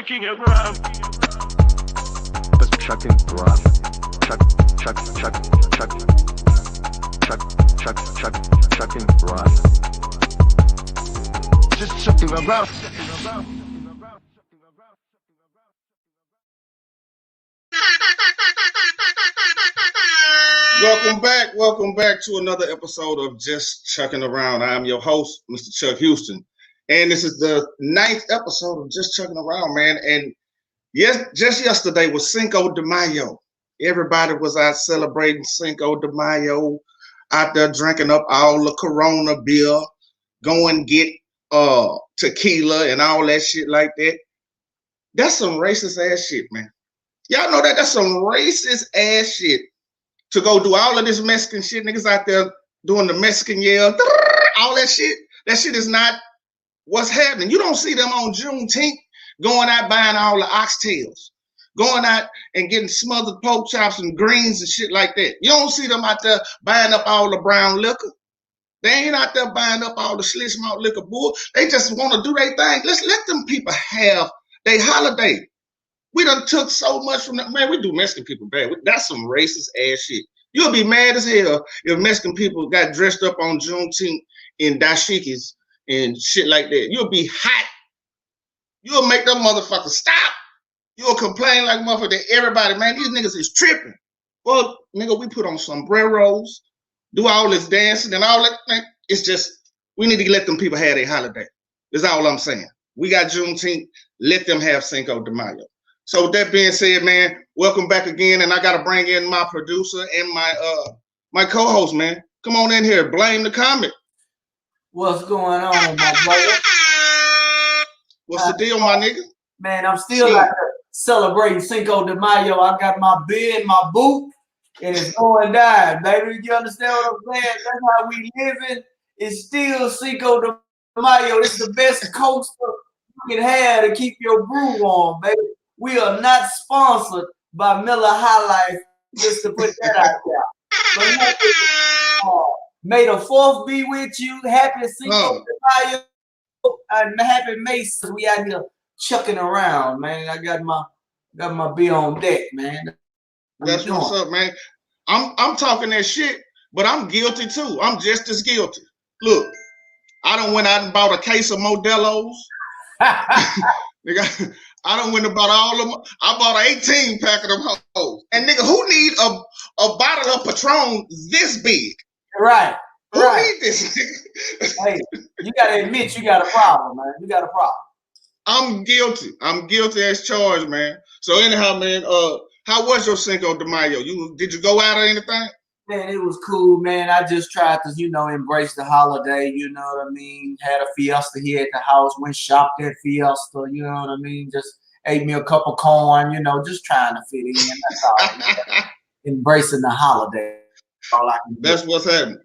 Chucking Around. Just chucking around. Chucking around. Just chucking around. Welcome back to another episode of Just Chucking Around. I'm your host, Mr. Chuck Houston, and this is the 9th episode of Just Chucking Around, man. And just yesterday was Cinco de Mayo. Everybody was out celebrating Cinco de Mayo, out there drinking up all the Corona beer, going get tequila and all that shit like that. That's some racist ass shit, man. Y'all know that's some racist ass shit. To go do all of this Mexican shit, niggas out there doing the Mexican yell, all that shit. That shit is not what's happening. You don't see them on Juneteenth going out buying all the oxtails, going out and getting smothered pork chops and greens and shit like that. You don't see them out there buying up all the brown liquor. They ain't out there buying up all the Schlitz malt liquor bull. They just want to do their thing. Let's let them people have their holiday. We done took so much from that. Man, we do Mexican people bad. That's some racist ass shit. You'll be mad as hell if Mexican people got dressed up on Juneteenth in dashikis and shit like that. You'll be hot. You'll make them motherfuckers stop. You'll complain like motherfucker to everybody, man, these niggas is tripping. Well, nigga, we put on sombreros, do all this dancing and all that. Man, it's just, we need to let them people have their holiday. That's all I'm saying. We got Juneteenth. Let them have Cinco de Mayo. So with that being said, man, welcome back again, and I gotta bring in my producer and my co-host, man. Come on in here, blame the comic. What's going on, my brother? What's the deal, my nigga? Man, I'm still out here celebrating Cinco de Mayo. I got my beer in my boot, and it's going down, baby. You understand what I'm saying? That's how we living. It's still Cinco de Mayo. It's the best coaster you can have to keep your brew warm, baby. We are not sponsored by Miller High Life, just to put that out there. But may the 4th be with you. Happy Cinco de Mayo and happy Mason. We out here chucking around, man. I got my beer on deck, man. That's what's up, man. I'm talking that shit, but I'm guilty too. I'm just as guilty. Look, I done went out and bought a case of Modelo's. Nigga, I done went and bought all of them. I bought an 18 pack of them hoes. And nigga, who need a bottle of Patron this big? Right. Who need this nigga? Hey, you gotta admit you got a problem, man. You got a problem. I'm guilty. I'm guilty as charged, man. So anyhow, man, how was your Cinco de Mayo? Did you go out or anything? Man, it was cool, man. I just tried to, embrace the holiday, you know what I mean? Had a fiesta here at the house, went shopped at fiesta, you know what I mean? Just ate me a cup of corn, just trying to fit in. That's all. Embracing the holiday. That's what's happening.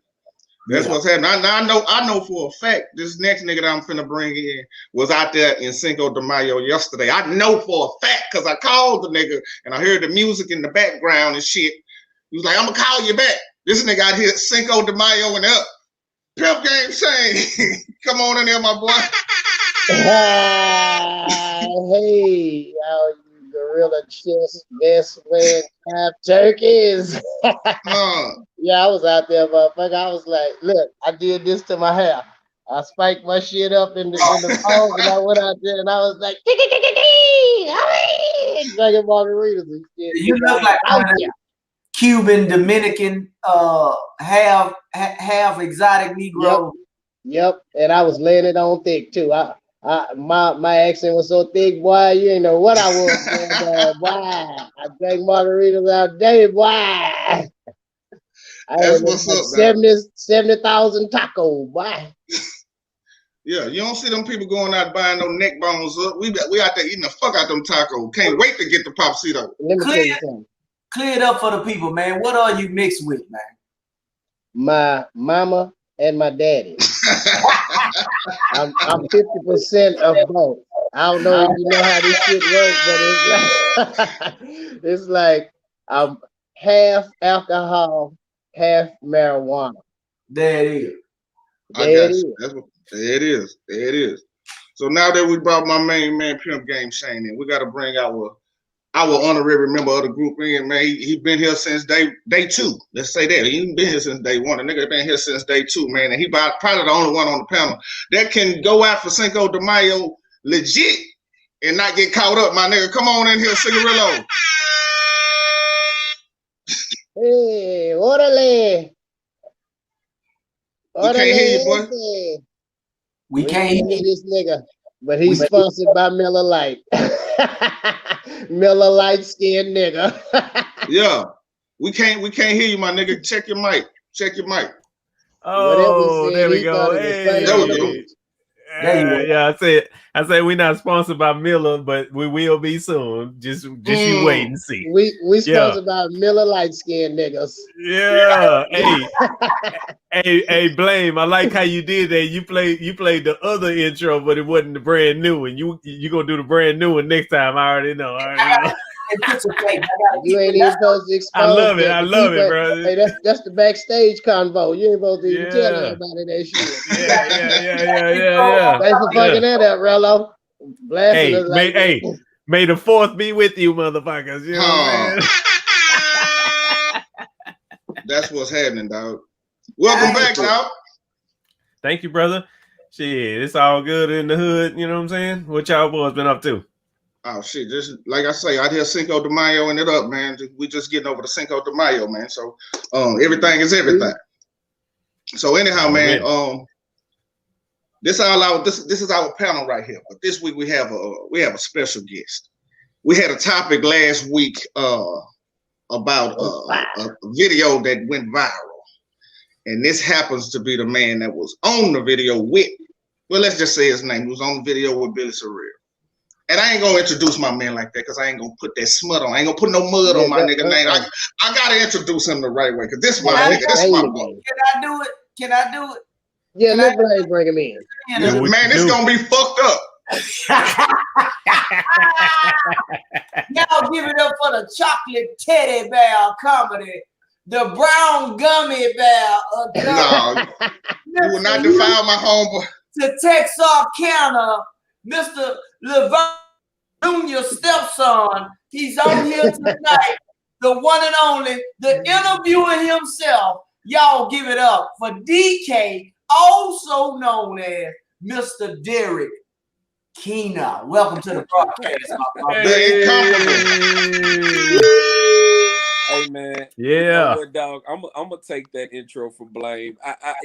That's what's happening. I know for a fact this next nigga that I'm finna bring in was out there in Cinco de Mayo yesterday. I know for a fact because I called the nigga and I heard the music in the background and shit. He was like, I'm gonna call you back. This nigga out here Cinco de Mayo and up. Pimp Game Shane. Come on in there, my boy. Hey, y'all, you gorilla chest, best friend, half turkeys. Yeah, I was out there, motherfucker. I was like, look, I did this to my hair. I spiked my shit up in the phone, and I went out there and I was like, drinking margaritas and shit. You look like Cuban, Dominican, half exotic Negro. Yep, and I was laying it on thick too. My accent was so thick, boy, you ain't know what I was. Boy, I drank margaritas all day, boy. That's what's up, 70,000 tacos, boy. Yeah, you don't see them people going out buying no neck bones up. We out there eating the fuck out them tacos. Can't wait to get the Popsito. Let me tell you something. Clear it up for the people, man. What are you mixed with, man? My mama and my daddy. I'm 50% of both. I don't know if you know how this shit works, but it's like I'm half alcohol, half marijuana. There it is. There it is. There it is. So now that we brought my main man Pimp Game Shane in, we got to bring our honorary member of the group in, man. He been here since day two. Let's say that. He ain't been here since day one. The nigga been here since day two, man. And he probably the only one on the panel that can go out for Cinco de Mayo legit and not get caught up, my nigga. Come on in here, Cigarillo. Hey, orderly. We can't hear you, boy. We can't hear this nigga, but he's sponsored by Miller Lite. Miller Lite skinned nigga. Yeah, we can't hear you, my nigga. Check your mic. Oh, there we go. Hey. There we go. Yeah, I said we're not sponsored by Miller, but we will be soon. Just you wait and see. We sponsored by Miller Light Skin niggas. Yeah. Hey, Blame. I like how you did that. You played the other intro, but it wasn't the brand new one. You gonna do the brand new one next time. I already know. You ain't even supposed to expose. I love it, bro. Hey, that's the backstage convo. You ain't supposed to even tell everybody that shit. Yeah. Thanks for fucking that up, Rello. Blasting us like may the fourth be with you, motherfuckers. You know what I'm saying? That's what's happening, dog. Welcome back, dog. Thank you, brother. Shit, it's all good in the hood. You know what I'm saying? What y'all boys been up to? Oh shit! Just like I say, out here Cinco de Mayo and it up, man. We just getting over the Cinco de Mayo, man. So, everything is everything. So anyhow, man, this is our panel right here. But this week we have a special guest. We had a topic last week about a video that went viral, and this happens to be the man that was on the video with. Well, let's just say his name. He was on the video with Billy Surreal. And I ain't gonna introduce my man like that because I ain't gonna put that smut on. I ain't gonna put no mud on my nigga name. I gotta introduce him the right way because this my nigga. This my boy. Can I do it? Yeah, let Blaze bring him in. Man, this gonna be fucked up. Y'all give it up for the chocolate teddy bear comedy. The brown gummy bear. No, you will not defile my homeboy. To Texarkana, Mr. LeVar Jr. stepson. He's on here tonight. The one and only, the interviewer himself. Y'all give it up for DK, also known as Mr. Derek Keena. Welcome to the broadcast. Hey man, yeah, dog. I'm gonna take that intro for Blame. I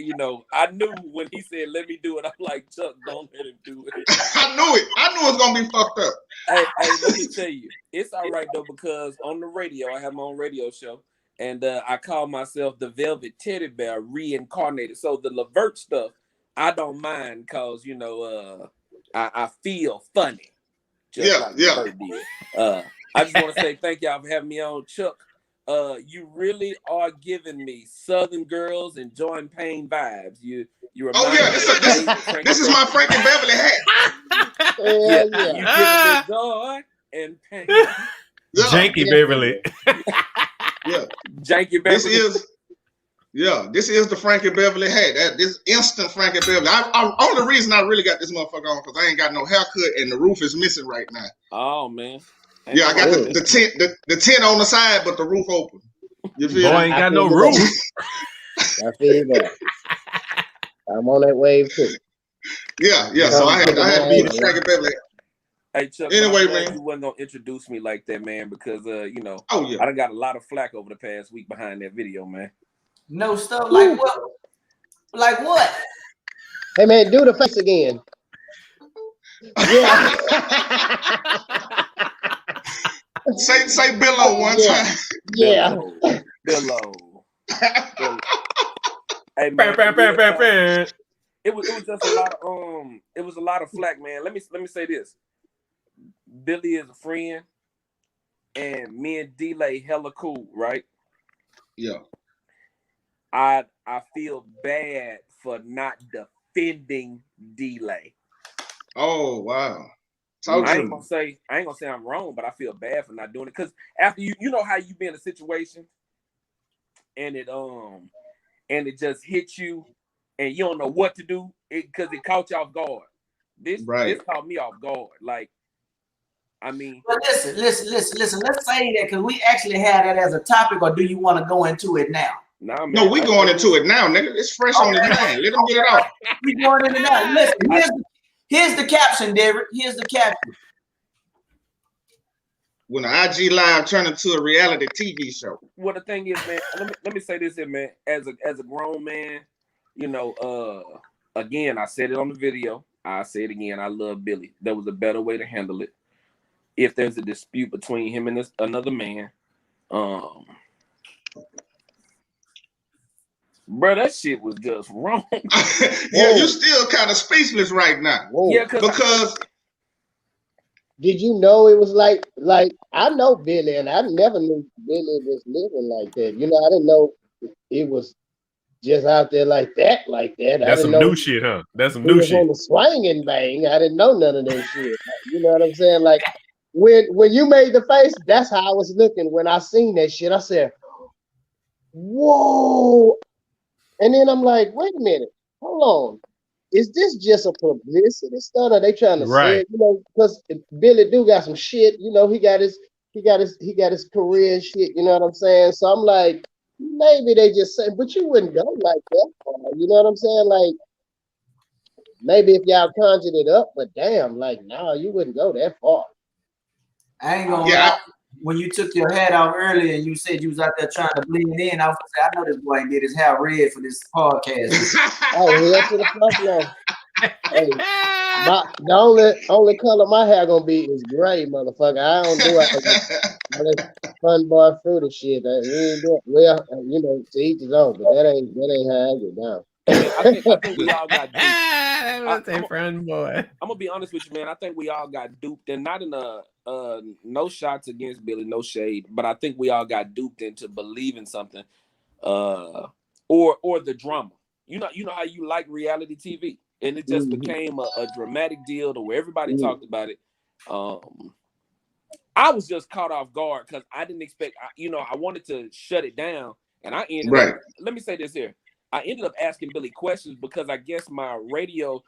knew when he said let me do it. I'm like, Chuck, don't let him do it. I knew it was gonna be fucked up. Hey, let me tell you, it's all right though because on the radio, I have my own radio show, and I call myself the Velvet Teddy Bear Reincarnated. So the Levert stuff, I don't mind because I feel funny. Just like Levert did. I just want to say thank y'all for having me on, Chuck. You really are giving me Southern girls and Join Pain vibes. You remind me this is my Frankie Beverly hat. You giving me joy and pain. Janky Beverly. Janky Beverly. This is the Frankie Beverly hat. This instant Frankie Beverly. Only reason I really got this motherfucker on because I ain't got no haircut and the roof is missing right now. Oh man. I got the tent on the side, but the roof open. You feel? Boy, ain't got no roof. I feel that. I'm on that wave too. Yeah. So I had to be the Frankie Beverly. Hey Chuck. Anyway, man, you wasn't gonna introduce me like that, man, because I done got a lot of flack over the past week behind that video, man. No stuff like what? Like what? Hey man, do the face again. Yeah. Say Billo one time. Yeah. Billo. Hey man, it was just a lot of it was a lot of flack, man. Let me say this. Billy is a friend, and me and D-Lay hella cool, right? Yeah. I feel bad for not defending D-Lay. Oh wow. I ain't gonna say I'm wrong, but I feel bad for not doing it because after you know how you be in a situation and it just hits you and you don't know what to do because it caught you off guard. This caught me off guard. Like, I mean, but listen. Let's say that because we actually had that as a topic, or do you want to go into it now? nah, man, No, we going into it now, nigga. It's fresh on his mind. Let him get it off. We going into that. Listen, here's the caption, Derek. Here's the caption. When the IG Live turned into a reality TV show. Well, the thing is, man, let me say this here, man. As a grown man, you know, again, I said it on the video. I say it again. I love Billy. There was a better way to handle it. If there's a dispute between him and another man, bro, that shit was just wrong. Yeah, you still kind of speechless right now. Whoa. Yeah, because did you know it was like I know Billy, and I never knew Billy was living like that. You know, I didn't know it was just out there like that. That's some new shit, huh? That's some new shit. On the swing and bang. I didn't know none of that shit. You know what I'm saying? Like when you made the face, that's how I was looking when I seen that shit. I said, "Whoa!" And then I'm like, "Wait a minute, hold on. Is this just a publicity stunt? Are they trying to say it? You know, because Billy do got some shit. You know, he got his career and shit. You know what I'm saying? So I'm like, maybe they just say, but you wouldn't go like that far. You know what I'm saying? Like, maybe if y'all conjured it up, but damn, like, no, you wouldn't go that far. I ain't gonna lie. When you took your hat off earlier and you said you was out there trying to blend in, I was gonna say, I know this boy ain't did his hair red for this podcast. Oh, head to the front now. Hey, the only color my hair gonna be is gray, motherfucker. I don't do it. Fun boy fruity shit. We ain't do it. Well, you know, to each his own, but that ain't how I get down. I think we all got duped. I'm gonna be honest with you, man. I think we all got duped, and not in no shots against Billy, no shade, but I think we all got duped into believing something, or the drama. You know how you like reality TV, and it just became a dramatic deal to where everybody talked about it. I was just caught off guard because I didn't expect. I wanted to shut it down, and I ended up. Let me say this here. I ended up asking Billy questions because I guess my radio.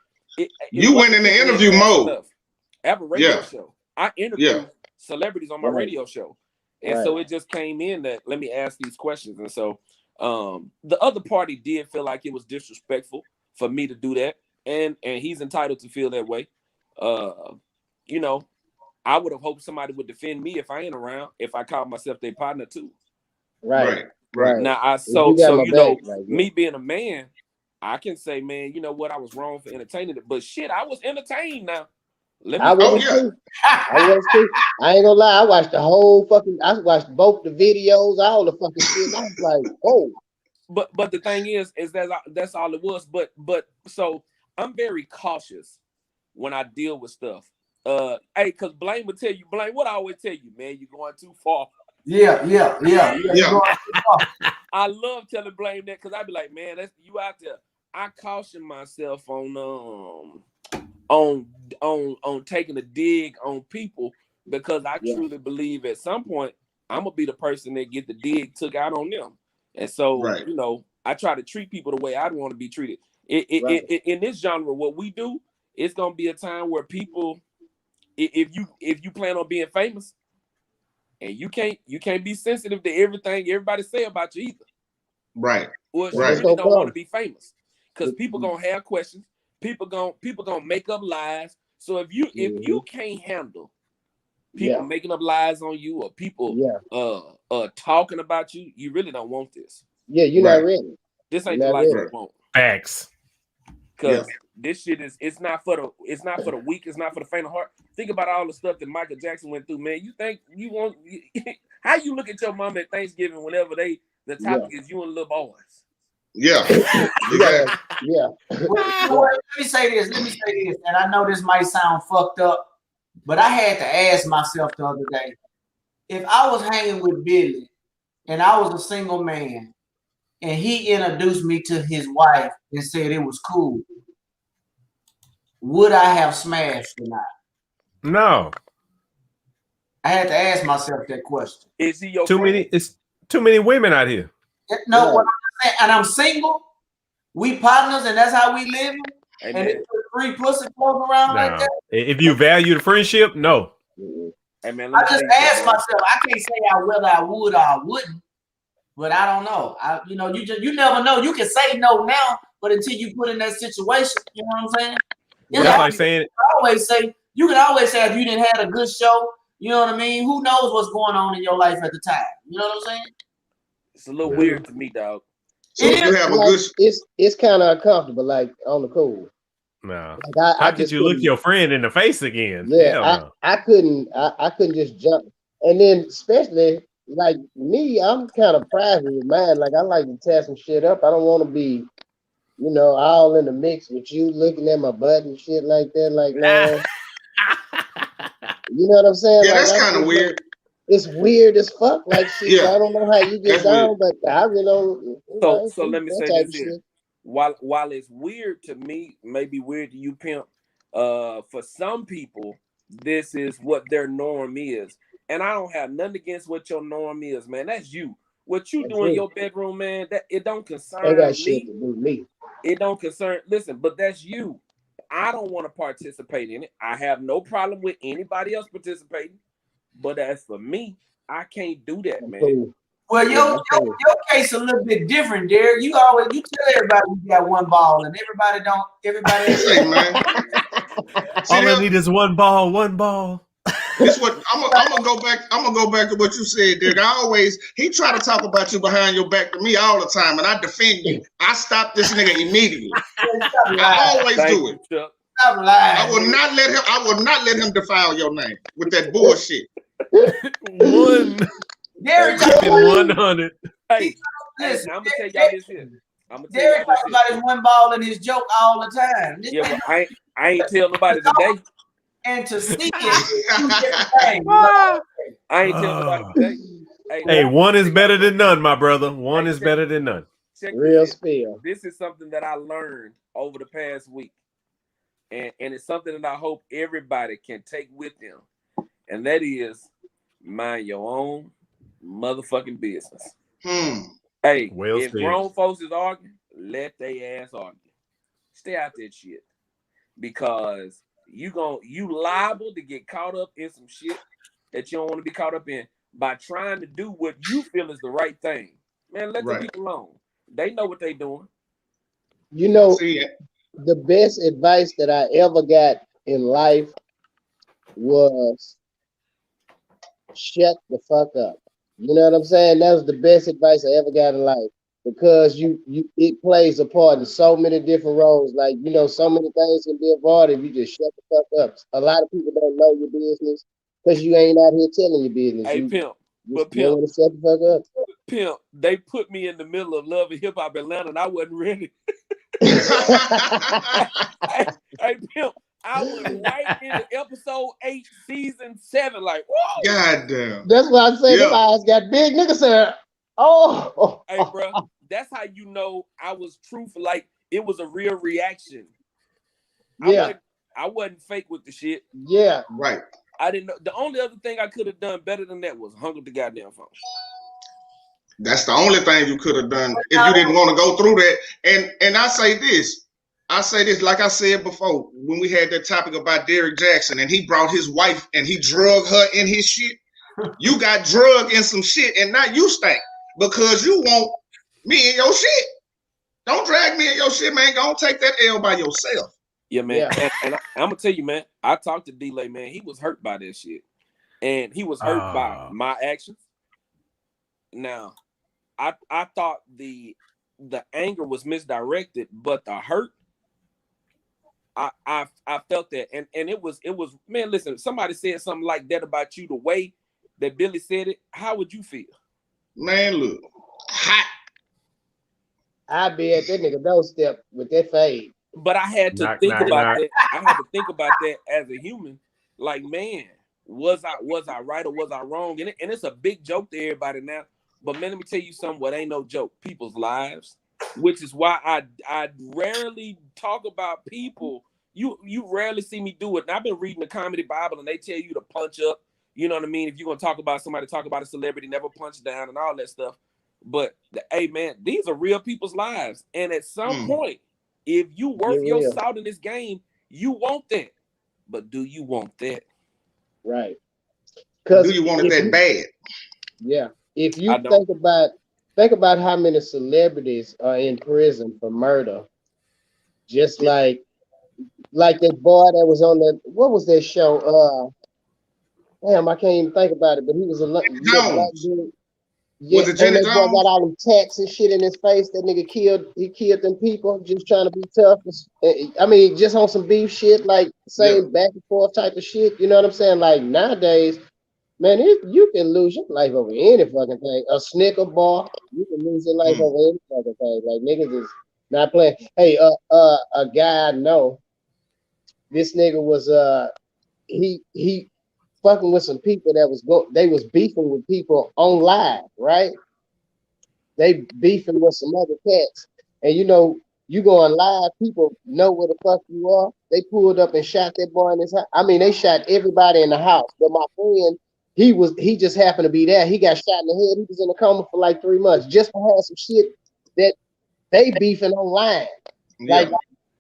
You went in the interview mode. I have a radio show. I interview celebrities on my radio show, and so it just came in that let me ask these questions, and so the other party did feel like it was disrespectful for me to do that, and he's entitled to feel that way. You know, I would have hoped somebody would defend me if I ain't around, if I called myself their partner too. Right. Now so you know, me being a man, I can say, man, you know what, I was wrong for entertaining it, but shit, I was entertained now. I was too. I ain't gonna lie, I watched both the videos, all the fucking shit. I was like, oh. But the thing is that's all it was. But so I'm very cautious when I deal with stuff. Hey, cause Blaine would tell you, Blaine, what I always tell you, man, you're going too far. Yeah. I love telling Blaine that because I be like, man, that's you out there. I caution myself on taking a dig on people because I truly believe at some point I'm gonna be the person that get the dig took out on them. And so you know, I try to treat people the way I'd want to be treated. In this genre, what we do, it's gonna be a time where people, if you plan on being famous, and you can't be sensitive to everything everybody say about you either. Right. Or you really don't want to be famous. Because people gonna have questions. People gonna make up lies. So if you can't handle people making up lies on you or people talking about you, you really don't want this. Yeah, you're not ready. This ain't the life you want. Facts. Because this shit it's not for the weak, it's not for the faint of heart. Think about all the stuff that Michael Jackson went through, man. You think you want how you look at your mom at Thanksgiving whenever the topic is you and little boys. Yeah. Yeah. Well, let me say this, and I know this might sound fucked up, but I had to ask myself the other day, if I was hanging with Billy and I was a single man and he introduced me to his wife and said it was cool, would I have smashed or not? No. I had to ask myself that question. Is he your friend? It's too many women out here. No, what I'm saying, and I'm single. We partners, and that's how we live. And it's free pussy floating around like No. that. If you value the friendship, no. Hey man, I let me just tell you asked something, man. myself. I can't say whether I would or I wouldn't, but I don't know. You never know. You can say no now, but until you put in that situation, you know what I'm saying? That's like saying You can always say if you didn't have a good show, you know what I mean? Who knows what's going on in your life at the time? You know what I'm saying? It's a little weird to me, dog. So if you have a good, It's kind of uncomfortable, like on the cool. no. Like How could you look your friend in the face again? Yeah, Hell no. I couldn't just jump. And then especially like me, I'm kind of private with mine. Like I like to tear some shit up. I don't want to be, all in the mix with you looking at my butt and shit like that. Like, man, you know what I'm saying? yeah, like, that's kind of weird. It's weird as fuck. Like shit, Yeah, I don't know how you get that's down, but I really don't. So let me that say type this of here. shit. While it's weird to me, maybe weird to you, pimp. For some people, this is what their norm is, and I don't have nothing against what your norm is, man. That's you. What you do in your bedroom, man. That it don't concern They got me. shit to do with me. It don't concern. Listen, but that's you. I don't want to participate in it. I have no problem with anybody else participating, but as for me, I can't do that, man. Cool. Well, your case a little bit different, Derek. You tell everybody you got one ball, and everybody don't. Everybody. Hey, man. All I need is one ball, one ball. This what I'm gonna go back. I'm gonna go back to what you said, Derek. He try to talk about you behind your back to me all the time, and I defend you. I stop this nigga immediately. I always do it. Stop lying. I will not let him defile your name with that bullshit. Derek, 100. Hey, listen, I'm gonna tell y'all this here. Derek talks about his one ball and his joke all the time. Yeah, but I ain't tell nobody today. And to see it, I ain't tell nobody today. Hey, one is better than none, my brother. One is better than none. Real spill. This is something that I learned over the past week. And it's something that I hope everybody can take with them. And that is mind your own motherfucking business. Hey, if grown folks is arguing, let they ass argue. Stay out that shit. Because you liable to get caught up in some shit that you don't want to be caught up in by trying to do what you feel is the right thing. Man, let the people alone. They know what they doing. The best advice that I ever got in life was shut the fuck up. You know what I'm saying? That was the best advice I ever got in life, because it plays a part in so many different roles. Like, so many things can be avoided if you just shut the fuck up. A lot of people don't know your business because you ain't out here telling your business. Hey, Pimp. But Pimp, shut the fuck up. Pimp, they put me in the middle of Love and Hip Hop Atlanta and I wasn't ready. Hey, Pimp, I was right into episode 8, season 7. Like, whoa. God damn. That's why I say them eyes got big. Nigga said, oh. Hey, bro, that's how you know I was truthful. Like, it was a real reaction. Yeah. I wasn't fake with the shit. Yeah. Right. I didn't know. The only other thing I could have done better than that was hung up the goddamn phone. That's the only thing you could have done if you didn't want to go through that. And I say this, like I said before, when we had that topic about Derek Jackson and he brought his wife and he drug her in his shit. You got drugged in some shit and now you stink because you want me in your shit. Don't drag me in your shit, man. Go take that L by yourself. Yeah, man. Yeah. And I'm gonna tell you, man, I talked to D-Lay, man. He was hurt by that shit. And he was hurt by my actions. Now, I thought the anger was misdirected, but the hurt, I felt that. And it was, man, listen, if somebody said something like that about you, the way that Billy said it, how would you feel? Man, look, hot. I'd be at that nigga doorstep with that fade. But I had to think about that. I had to think about that as a human. Like, man, was I right or was I wrong? And it's a big joke to everybody now. But man, let me tell you something. What ain't no joke? People's lives, which is why I rarely talk about people. You rarely see me do it. And I've been reading the comedy Bible, and they tell you to punch up. You know what I mean? If you're gonna talk about somebody, talk about a celebrity, never punch down and all that stuff. But hey, man, these are real people's lives. And at some point, if you worth your salt in this game, You want that, but do you want that? Right. Do you want it that bad? Yeah. If I you don't. think about how many celebrities are in prison for murder, just like that boy that was on what was that show? Damn, I can't even think about it, but he was a little black Jones. dude. Yeah, Was it and Jenny that boy Jones? got all them tats and shit in his face. That nigga killed them people just trying to be tough. I mean, just on some beef shit, like Yeah. same back and forth type of shit. You know what I'm saying? Like nowadays, man, you can lose your life over any fucking thing. A Snicker bar, you can lose your life over any fucking thing. Like niggas is not playing. Hey, a guy I know, this nigga was he fucking with some people that they was beefing with people on live, right? They beefing with some other cats. And you going live, people know where the fuck you are. They pulled up and shot that boy in his house. I mean, they shot everybody in the house. But my friend, he just happened to be there. He got shot in the head. He was in a coma for like 3 months just for having some shit that they beefing online. Like,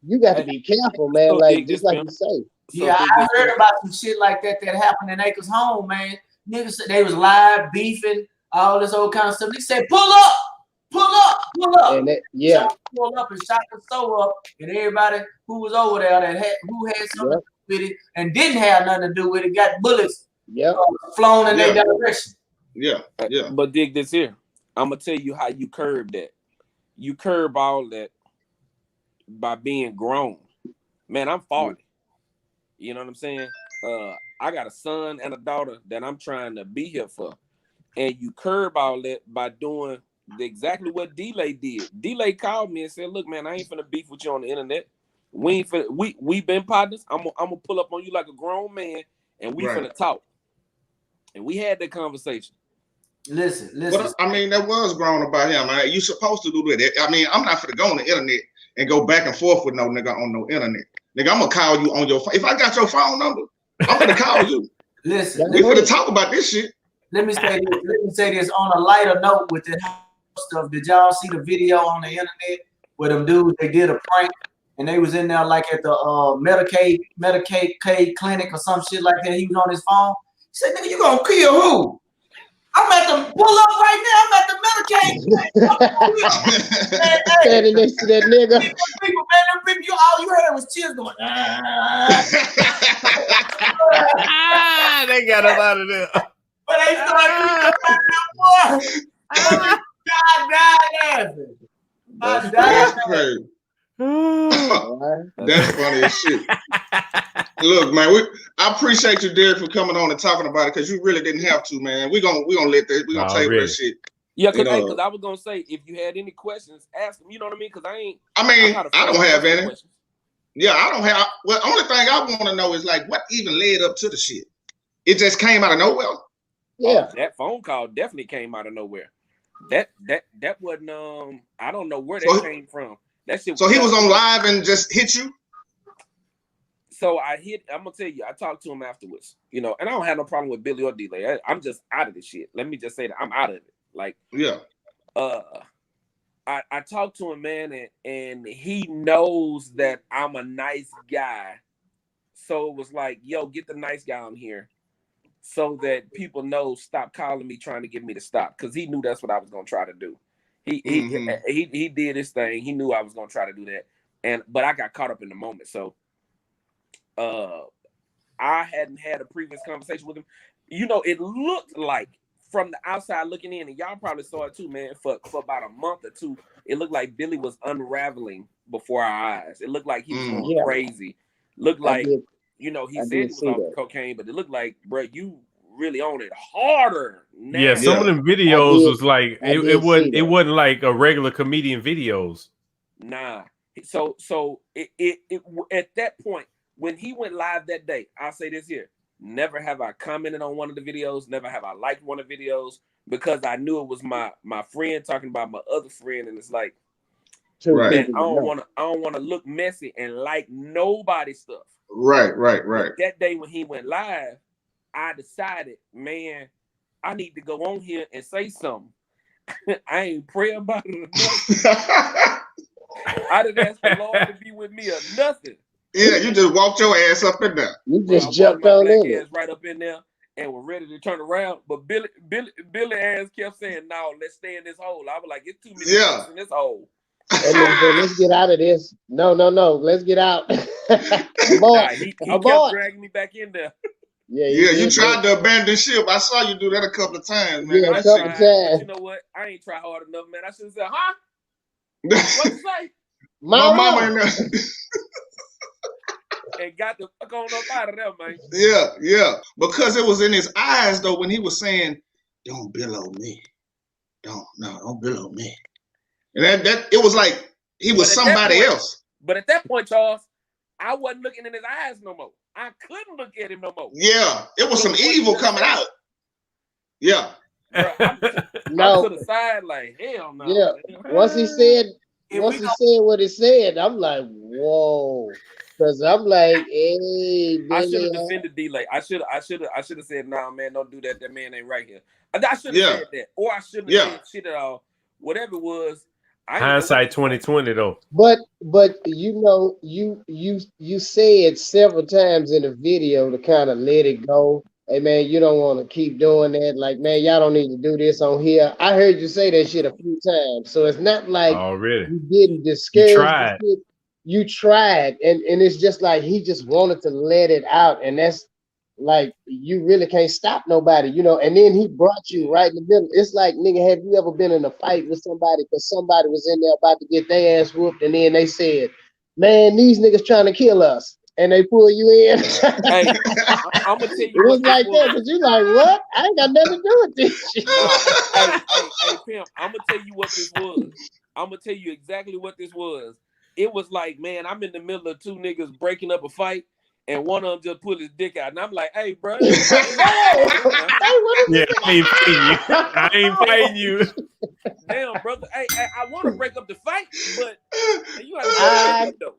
you got to be careful, man. So Like, dig just this, like Pimp. you say. So Yeah, dig I this, heard Pimp. about some shit like that happened in Acres Home, man. Niggas said they was live beefing, all this old kind of stuff. They said, pull up. And Someone pulled up and shot the store up, and everybody who was over there who had something to do with it and didn't have nothing to do with it got bullets flown in their direction. Yeah. But dig this here. I'm gonna tell you how you curb that. You curb all that by being grown. Man, I'm 40. You know what I'm saying? I got a son and a daughter that I'm trying to be here for. And you curb all that by doing exactly what D-Lay did. D-Lay called me and said, look, man, I ain't finna beef with you on the internet. We been partners. I'm gonna pull up on you like a grown man, and we finna talk. And we had that conversation. Listen. Well, I mean, that was grown about him. Man. You supposed to do that. I mean, I'm not finna go on the internet and go back and forth with no nigga on no internet. Nigga, I'm gonna call you on your phone. If I got your phone number, I'm gonna call you. Listen, we finna talk about this shit. Let me say this on a lighter note with the stuff. Did y'all see the video on the internet where them dudes, they did a prank and they was in there like at the Medicaid clinic or some shit like that. He was on his phone. He said, nigga, you gonna kill who? I'm at the pull up right now. I'm at the Medicaid. Standing next to that nigga. People, all you heard was tears going. They got him out of there. But they started That's crazy. That's funny as shit. Look, man, I appreciate you, Derek, for coming on and talking about it because you really didn't have to, man. We're gonna table that shit. Yeah, because I was gonna say if you had any questions, ask them. You know what I mean? Because I don't have any. Questions. Yeah, I don't have. Well, only thing I want to know is like what even led up to the shit. It just came out of nowhere. Yeah, that phone call definitely came out of nowhere. That wasn't. I don't know where that came from. That shit. So he was on live and just hit you. So I'm gonna tell you, I talked to him afterwards, and I don't have no problem with Billy or D-Lay. I'm just out of this shit. Let me just say that I'm out of it. Like, I talked to him, man, and he knows that I'm a nice guy. So it was like, yo, get the nice guy on here so that people know, stop calling me, trying to get me to stop. Because he knew that's what I was going to try to do. He did his thing. He knew I was going to try to do that. But I got caught up in the moment. So I hadn't had a previous conversation with him. It looked like, from the outside looking in, and y'all probably saw it too, man, for about a month or two, it looked like Billy was unraveling before our eyes. It looked like he was going crazy. Looked like, he said he was off cocaine, but it looked like, bro, you really on it harder now. Yeah, some of them videos was like, it wasn't like a regular comedian videos. Nah. So it at that point, when he went live that day, I'll say this here. Never have I commented on one of the videos. Never have I liked one of the videos because I knew it was my friend talking about my other friend, and it's like, man, I don't want to look messy and like nobody's stuff. Right. But that day when he went live, I decided, man, I need to go on here and say something. I ain't pray about it enough. I didn't ask the Lord to be with me or nothing. Yeah, you just walked your ass up in there. You Bro, just I jumped walked my on black in it. ass right up in there and was ready to turn around. But Billy ass kept saying, "No, let's stay in this hole." I was like, "It's too many Yeah. folks in this hole." And then said, let's get out of this. No, let's get out. Nah, Abort. he kept Abort. dragging me back in there. Yeah, Yeah, you did tried to abandon ship. I saw you do that a couple of times, man. Yeah, I a couple tried, but times. you know what? I ain't try hard enough, man. I should have said, "Huh? What you say?" My mama in there. And got the fuck on up out of there, man. Yeah. Because it was in his eyes though when he was saying, "Don't billow me. Don't billow me." And that it was like he was But at that somebody point- else. But at that point, Charles, I wasn't looking in his eyes no more. I couldn't look at him no more. Yeah, it was So some what you evil just coming said- out. Yeah. Bro, I'm to No, the side like hell no. yeah. Man. Once he said Here Once we he go. said what he said, I'm like, whoa. Because I'm like, hey, I should Billy. have defended D-Lake. I should have said, "Nah, man, don't do that. That man ain't right here." I should have Yeah. said that, or I shouldn't Yeah. have said shit at all. Whatever it was, Hindsight 2020 though. But you know, you said several times in the video to kind of let it go. Hey man, you don't want to keep doing that. Like, man, y'all don't need to do this on here. I heard you say that shit a few times. So it's not like Already. you didn't discourage the tried. shit. You tried, and it's just like he just wanted to let it out, and that's like you really can't stop nobody, you know. And then he brought you right in the middle. It's like, nigga, have you ever been in a fight with somebody because somebody was in there about to get their ass whooped, and then they said, "Man, these niggas trying to kill us," and they pull you in? Hey, I'm gonna tell you It was what like this that was. because you like, what? I ain't got nothing to do with this shit. Hey, pimp, I'm gonna tell you what this was. I'm gonna tell you exactly what this was. It was like, man, I'm in the middle of two niggas breaking up a fight, and one of them just pulled his dick out, and I'm like, "Hey, bro, Hey, what is Yeah, this? I ain't fighting you. I ain't fighting you. damn, brother. Hey, I want to break up the fight, but you gotta break up though."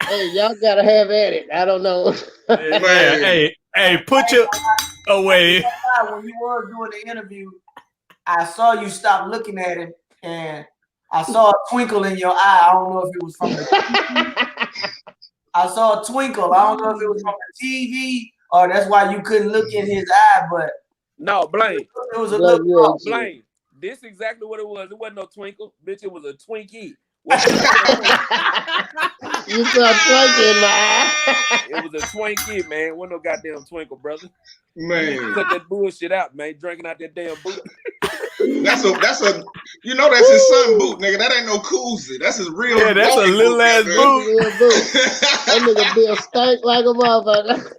Hey, y'all gotta have at it. I don't know. Yeah, hey, put your away. When you were doing the interview, I saw you stop looking at him, and I saw a twinkle in your eye. I don't know if it was from the I saw a twinkle. I don't know if it was from the TV or that's why you couldn't look in his eye, but No, blame. it was a little Blame. This exactly what it was. It wasn't no twinkle, bitch. It was a Twinkie. You saw a twinkle in my eye. It was a Twinkie, man. Wasn't no goddamn twinkle, brother. Man. Cut that bullshit out, man. Drinking out that damn boot. That's a you know that's his son boot, nigga. That ain't no koozie. That's his real. Yeah, that's a walking little ass goddamn. boot. That nigga Bill stank like a motherfucker.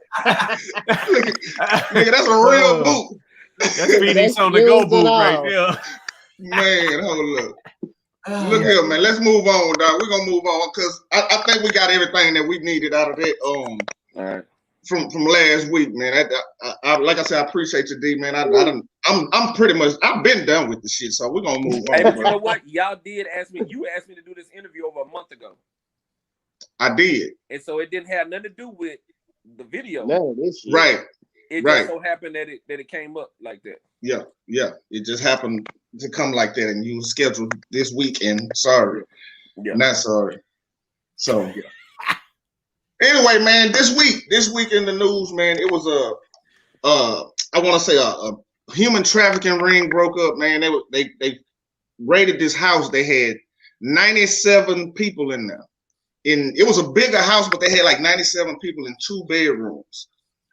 Nigga, that's a real boot. That's Phoenix on the go used it boot all. right there. Man, hold up. Look here, man. Let's move on, dog. We're gonna move on because I think we got everything that we needed out of that. All right. From last week, man. I like I said, I appreciate you, D, man. I'm pretty much I've been done with the shit, so we're gonna move Hey, on. but you know what? Y'all did ask me. You asked me to do this interview over a month ago, I did. and so it didn't have nothing to do with the video. None of this shit. Right. It right. just so happened that it came up like that. Yeah. It just happened to come like that, and you scheduled this weekend. Sorry. Yeah. Not sorry. So anyway, man, this week in the news, man, it was I want to say a human trafficking ring broke up, man. They raided this house. They had 97 people in there. It was a bigger house, but they had like 97 people in 2 bedrooms.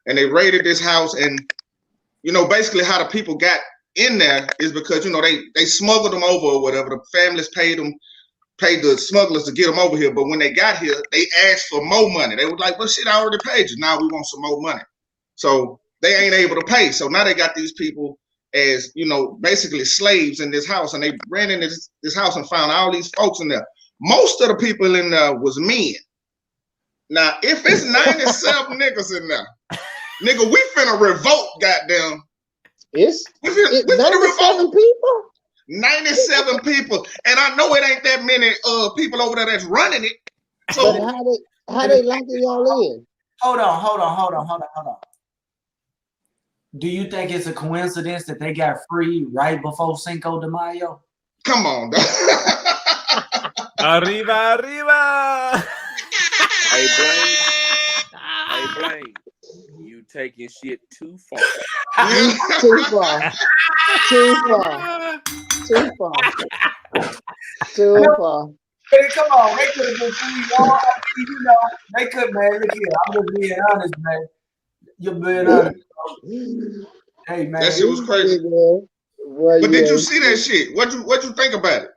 And they raided this house, and basically how the people got in there is because they smuggled them over or whatever. The families paid the smugglers to get them over here, but when they got here, they asked for more money. They were like, "Well, shit, I already paid you. Now we want some more money." So they ain't able to pay. So now they got these people as basically slaves in this house, and they ran into this house and found all these folks in there. Most of the people in there was men. Now, if it's 97 niggas in there, nigga, we finna revolt, goddamn. It's We finna 97 revolt. people? 97 people. And I know it ain't that many people over there that's running it. But So how they locking y'all in? Hold on. Do you think it's a coincidence that they got free right before Cinco de Mayo? come on, dog. Arriba, arriba. Hey, Blaine. Hey, Blaine. You taking shit too far. Too far. Too far. Too far. Too far. Hey, come on, they could have been free. You know, they could, man. Look here, I'm just being honest, man. You're being honest. Hey, man. That shit was crazy. Well, But did you see that shit? What you think about it?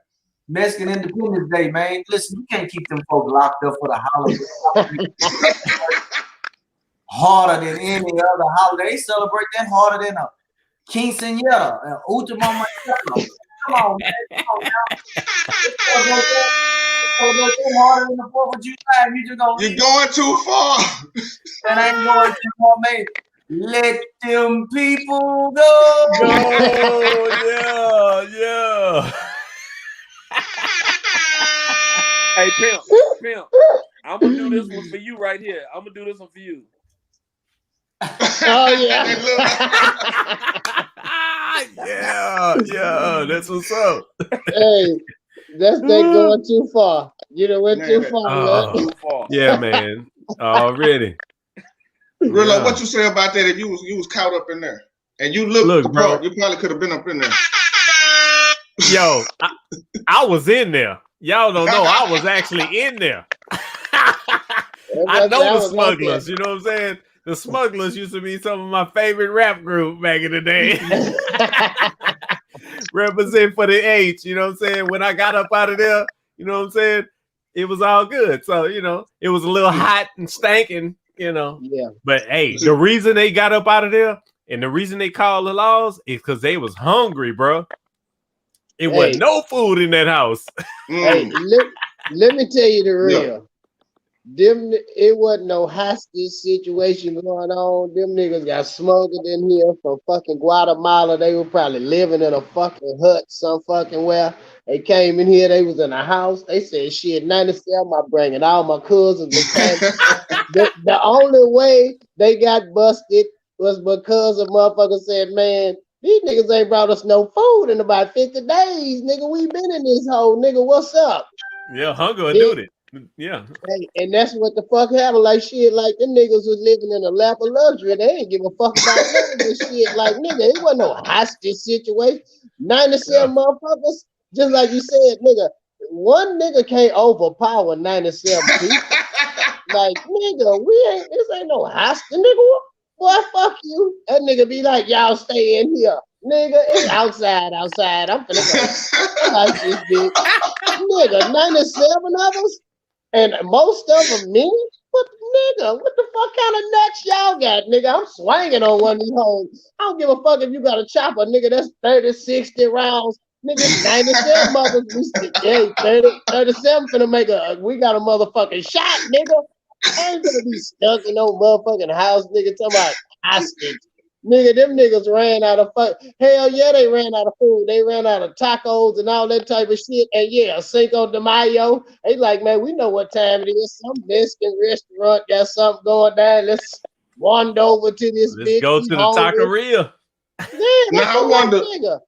Mexican Independence Day, man. Listen, you can't keep them folks locked up for the holiday. Harder than any other holiday. They celebrate that harder than a quinceañera, an último mañana. Come on, man. Come on now. Celebrate that harder than the 4th of July. You just gonna You're going too far. that ain't going too far, man. Let them people go. Yeah. Hey, Pimp. I'm gonna do this one for you right here. I'm gonna do this one for you. Oh yeah. yeah, that's what's up. Hey, that's they going too far. You done went too far, man. Too far. Yeah, man. Already. Real Yeah. what you say about that? If you was caught up in there and you look the bro. part, you probably could have been up in there. Yo, I was in there. Y'all don't know. I was actually in there. I know the smugglers. You know what I'm saying? The smugglers used to be some of my favorite rap group back in the day. Represent for the H. You know what I'm saying? When I got up out of there, you know what I'm saying? It was all good. So, you know, it was a little hot and stanking, you know. Yeah. But hey, the reason they got up out of there and the reason they called the laws is because they was hungry, bro. It wasn't no food in that house. Hey, let me tell you the real. It wasn't no hostage situation going on. Them niggas got smuggled in here from fucking Guatemala. They were probably living in a fucking hut some fucking where. They came in here. They was in a house. They said, shit, 97, I'm bringing all my cousins. The only way they got busted was because a motherfucker said, man, these niggas ain't brought us no food in about 50 days. Nigga, we been in this hole. Nigga, what's up? Yeah, hunger will do it. Yeah. Hey, and that's what the fuck happened. Like shit, like them niggas was living in a lap of luxury. They ain't give a fuck about none of this shit. Like, nigga, it wasn't no hostage situation. 97 motherfuckers, just like you said, nigga. One nigga can't overpower 97 people. Like, nigga, this ain't no hostage, nigga. Boy, fuck you. That nigga be like, y'all stay in here. Nigga, it's outside. I'm finna go. Like this bitch. Nigga, 97 of us, and most of them men. What the fuck kind of nuts y'all got, nigga? I'm swinging on one of these hoes. I don't give a fuck if you got a chopper, nigga. That's 30, 60 rounds. Nigga, 97 mothers. 37 finna make we got a motherfucking shot, nigga. I ain't gonna be stuck in no motherfucking house, nigga, talking about hostage. Nigga, them niggas ran out of hell yeah, they ran out of food. They ran out of tacos and all that type of shit. And yeah, Cinco de Mayo. They like, man, we know what time it is. Some Mexican restaurant got something going down. Let's wander over to this Let's bitch. go to the taqueria. Yeah, now I wonder. Nigga.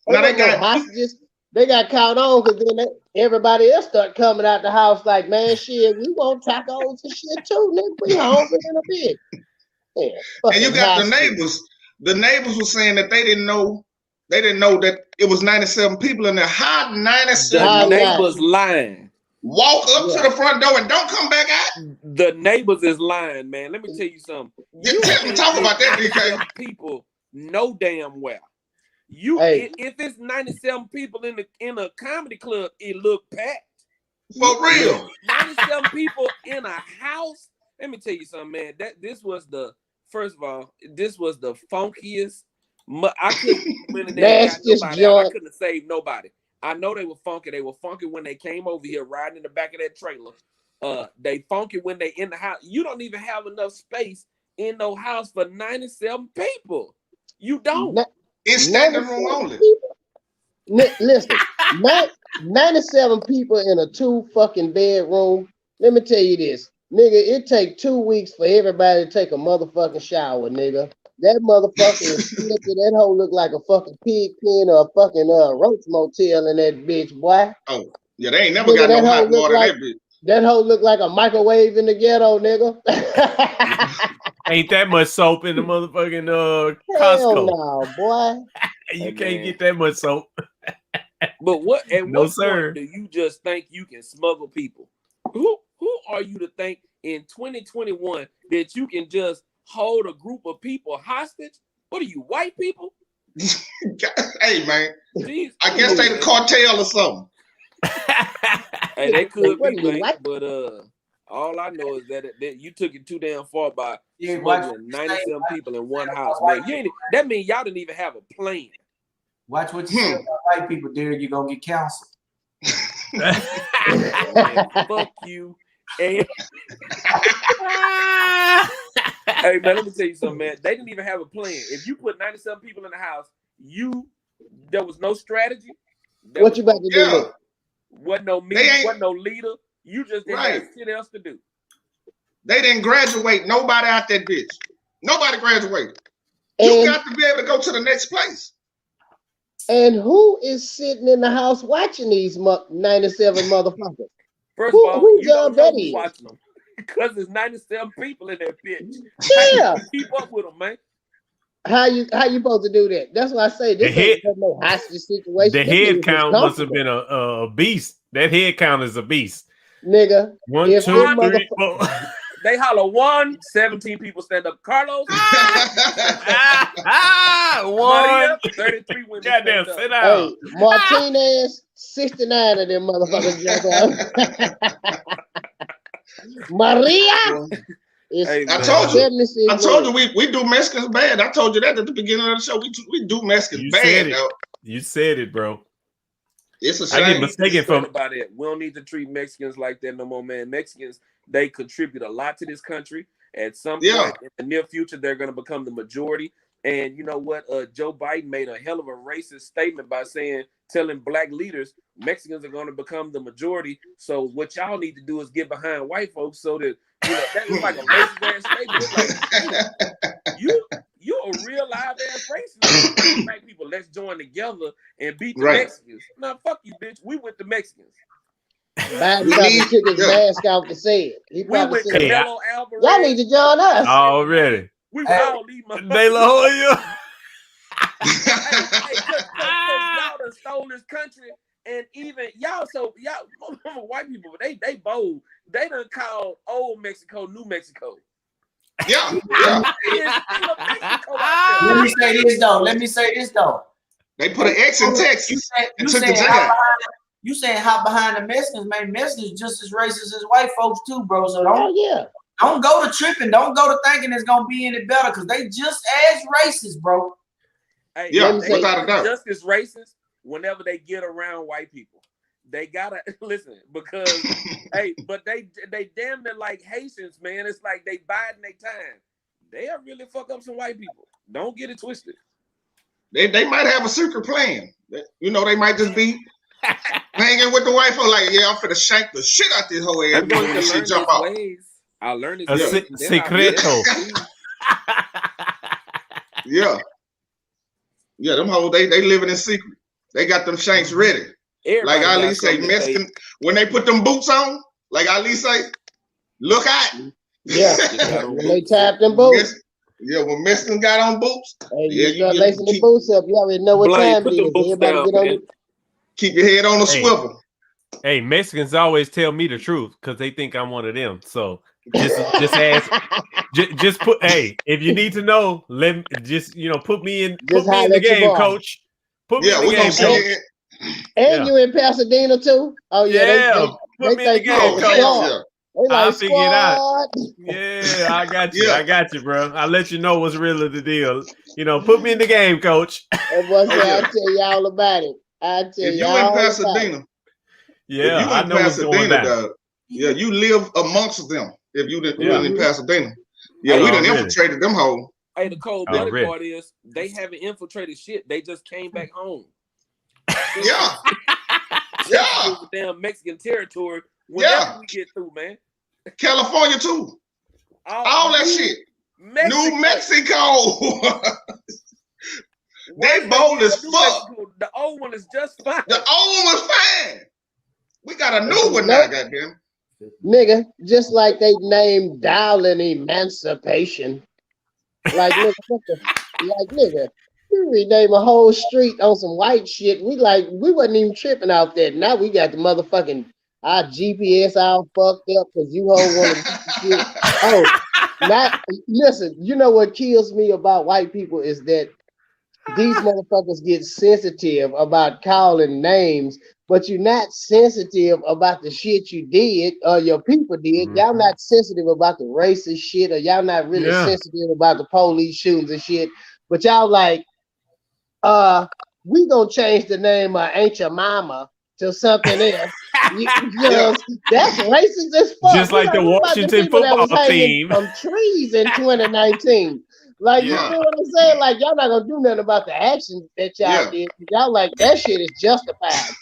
Now they got hostages. They got caught on because then everybody else started coming out the house like, man, shit, we want tacos and shit too, nigga. We hungry in a bit. Yeah, and you got the neighbors. The neighbors were saying that they didn't know that it was 97 people in there. How 97? The neighbors lying. Walk up to the front door and don't come back out. The neighbors is lying, man. Let me tell you something. You talk about that, DK. People know damn well. If it's 97 people in a comedy club, it look packed. For real. 97 people in a house. Let me tell you something, man. This was the funkiest. I couldn't I couldn't have saved nobody. I know they were funky. They were funky when they came over here riding in the back of that trailer. They funky when they in the house. You don't even have enough space in no house for 97 people. You don't. It's standing room only. Listen, 97 people in a 2 fucking bedroom. Let me tell you this, nigga. It take 2 weeks for everybody to take a motherfucking shower, nigga. That motherfucker is filthy. That hoe look like a fucking pig pen or a fucking roach motel in that bitch, boy. Oh, yeah, they ain't never got no hot water in that bitch. That hoe look like a microwave in the ghetto, nigga. Ain't that much soap in the motherfucking Hell Costco. no, boy. You Hey, can't man. get that much soap. But what? At No, what sir. point do you just think you can smuggle people? Who are you to think in 2021 that you can just hold a group of people hostage? What are you, white people? Hey, man. Jeez, I guess they the cartel or something. Hey, they could What be, are you, man. white? But all I know is that you took it too damn far by Yeah, watch smuggling what you say. 97 people in one house, man. You ain't. That means y'all didn't even have a plan. Watch what you say about white people, Derek. You're gonna get counseled. Man, fuck you. And hey, man, let me tell you something, man. They didn't even have a plan. If you put 97 people in the house, there was no strategy. What you about to do? Yeah. Look? Wasn't no They meeting, ain't- wasn't no leader. You just didn't Right. have shit else to do. They didn't graduate nobody out that bitch. Nobody graduated. You And, got to be able to go to the next place. and who is sitting in the house watching these 97 motherfuckers? First of all, Whose you don't job know that who's is? watching them because there's 97 people in that bitch. Yeah. Keep up with them, man. How you supposed to do that? That's why I say this The ain't no hostage situation. The This head nigga count must have comfortable. been a beast. That head count is a beast. Nigga. 1, If 2, them 3, 4. They holler 1, 17 people stand up. Carlos, Maria, 1. 33 women Goddamn, stand up. sit down. Hey, Martinez, 69 of them motherfuckers jump out. Maria is Hey, I man. told you. 76. I told you we do Mexicans bad. I told you that at the beginning of the show. We do Mexicans You bad. said it. Though. You said it, bro. It's a I get shame. mistaken from. about it. We don't need to treat Mexicans like that no more, man. Mexicans, they contribute a lot to this country. At some point in the near future, they're going to become the majority. And you know what? Joe Biden made a hell of a racist statement by telling black leaders Mexicans are going to become the majority. So what y'all need to do is get behind white folks so that that is like a racist ass statement. It's like, you a real live ass racist. Black people, let's join together and beat the Mexicans. Now fuck you, bitch. We with the Mexicans. Biden probably took his mask off to say it. He We with said, Canelo Alvarez. y'all need to join us. Already. We all leave my They lower you. Cause y'all done stole this country, and even y'all white people, they bold. They done called old Mexico New Mexico. Yeah. Let me say this though. They put an X in Texas and took the J. You saying hop behind the Mexicans, man? Mexicans just as racist as white folks too, bro. So don't go to tripping. Don't go to thinking it's gonna be any better because they just as racist, bro. Hey, they without a doubt. Just as racist whenever they get around white people. They gotta listen because but they damn near like Haitians, man. It's like they biding their time. They'll really fuck up some white people. Don't get it twisted. They might have a secret plan. They might just be hanging with the white folk like, I'm finna shank the shit out this whole ass. I'm going to this learn shit jump his out. ways. I learned A his secreto. Yeah, them hoes, they living in secret. They got them shanks ready. Everybody like Ali say, Mexican, when they put them boots on, like Ali say, look out. Yeah, when they tapped them boots. When Mexicans got on boots. Hey, you start lacing the boots up. You already know what time it is. Everybody get on it. Keep your head on the swivel. Hey, Mexicans always tell me the truth because they think I'm one of them. So just ask. Just put. Hey, if you need to know, put me in the game, coach. Put me in the game, coach. And you in Pasadena too? Oh yeah, put me in the game, coach. They like, I'll figure it out. Yeah, I got you. I got you, bro. I'll let you know what's really the deal. Put me in the game, coach. I'll tell you all about it. If you in Pasadena, I know what's going down. You live amongst them. If you live in Pasadena, we done infiltrated them hoes. Hey, the cold-blooded part is they haven't infiltrated shit. They just came back home. Yeah. Damn Mexican territory. Whenever we get through, man. California too. All that shit. New Mexico. They bold as fuck. The old one is just fine. The old one was fine. We got a new one now, goddamn. Nigga, just like they named Dowling Emancipation. Like nigga, nigga, you rename a whole street on some white shit. We wasn't even tripping out there. Now we got the motherfucking our GPS all fucked up because you whole want to shit. Oh, listen, you know what kills me about white people is that these motherfuckers get sensitive about calling names, but you're not sensitive about the shit you did or your people did. Y'all not sensitive about the racist shit, or y'all not really sensitive about the police shootings and shit. But y'all like, we gonna change the name of Ain't Your Mama to something else. That's racist as fuck. Just like the Washington football team from trees in 2019. Like, you feel what I'm saying? Like, y'all not gonna do nothing about the actions that y'all did. Y'all like that shit is justified.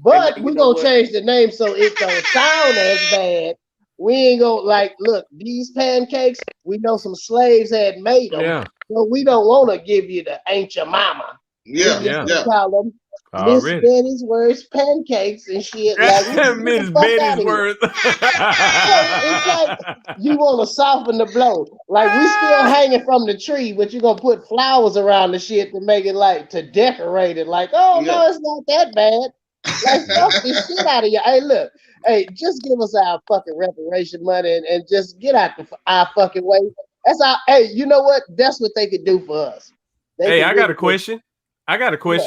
But we gonna change the name so it don't sound as bad. We ain't gonna look, these pancakes, we know some slaves had made them. So we don't want to give you the Ain't Your Mama. Call them Miss Betty's Worst pancakes and shit. Like, Miss Betty's Worst. It's like you want to soften the blow. Like, we still hanging from the tree, but you're gonna put flowers around the shit to make it to decorate it. Like, no, it's not that bad. Like, fuck this shit out of you. Hey, look, just give us our fucking reparation money and just get out our fucking way. That's our. Hey, you know what? That's what they could do for us. I got a question.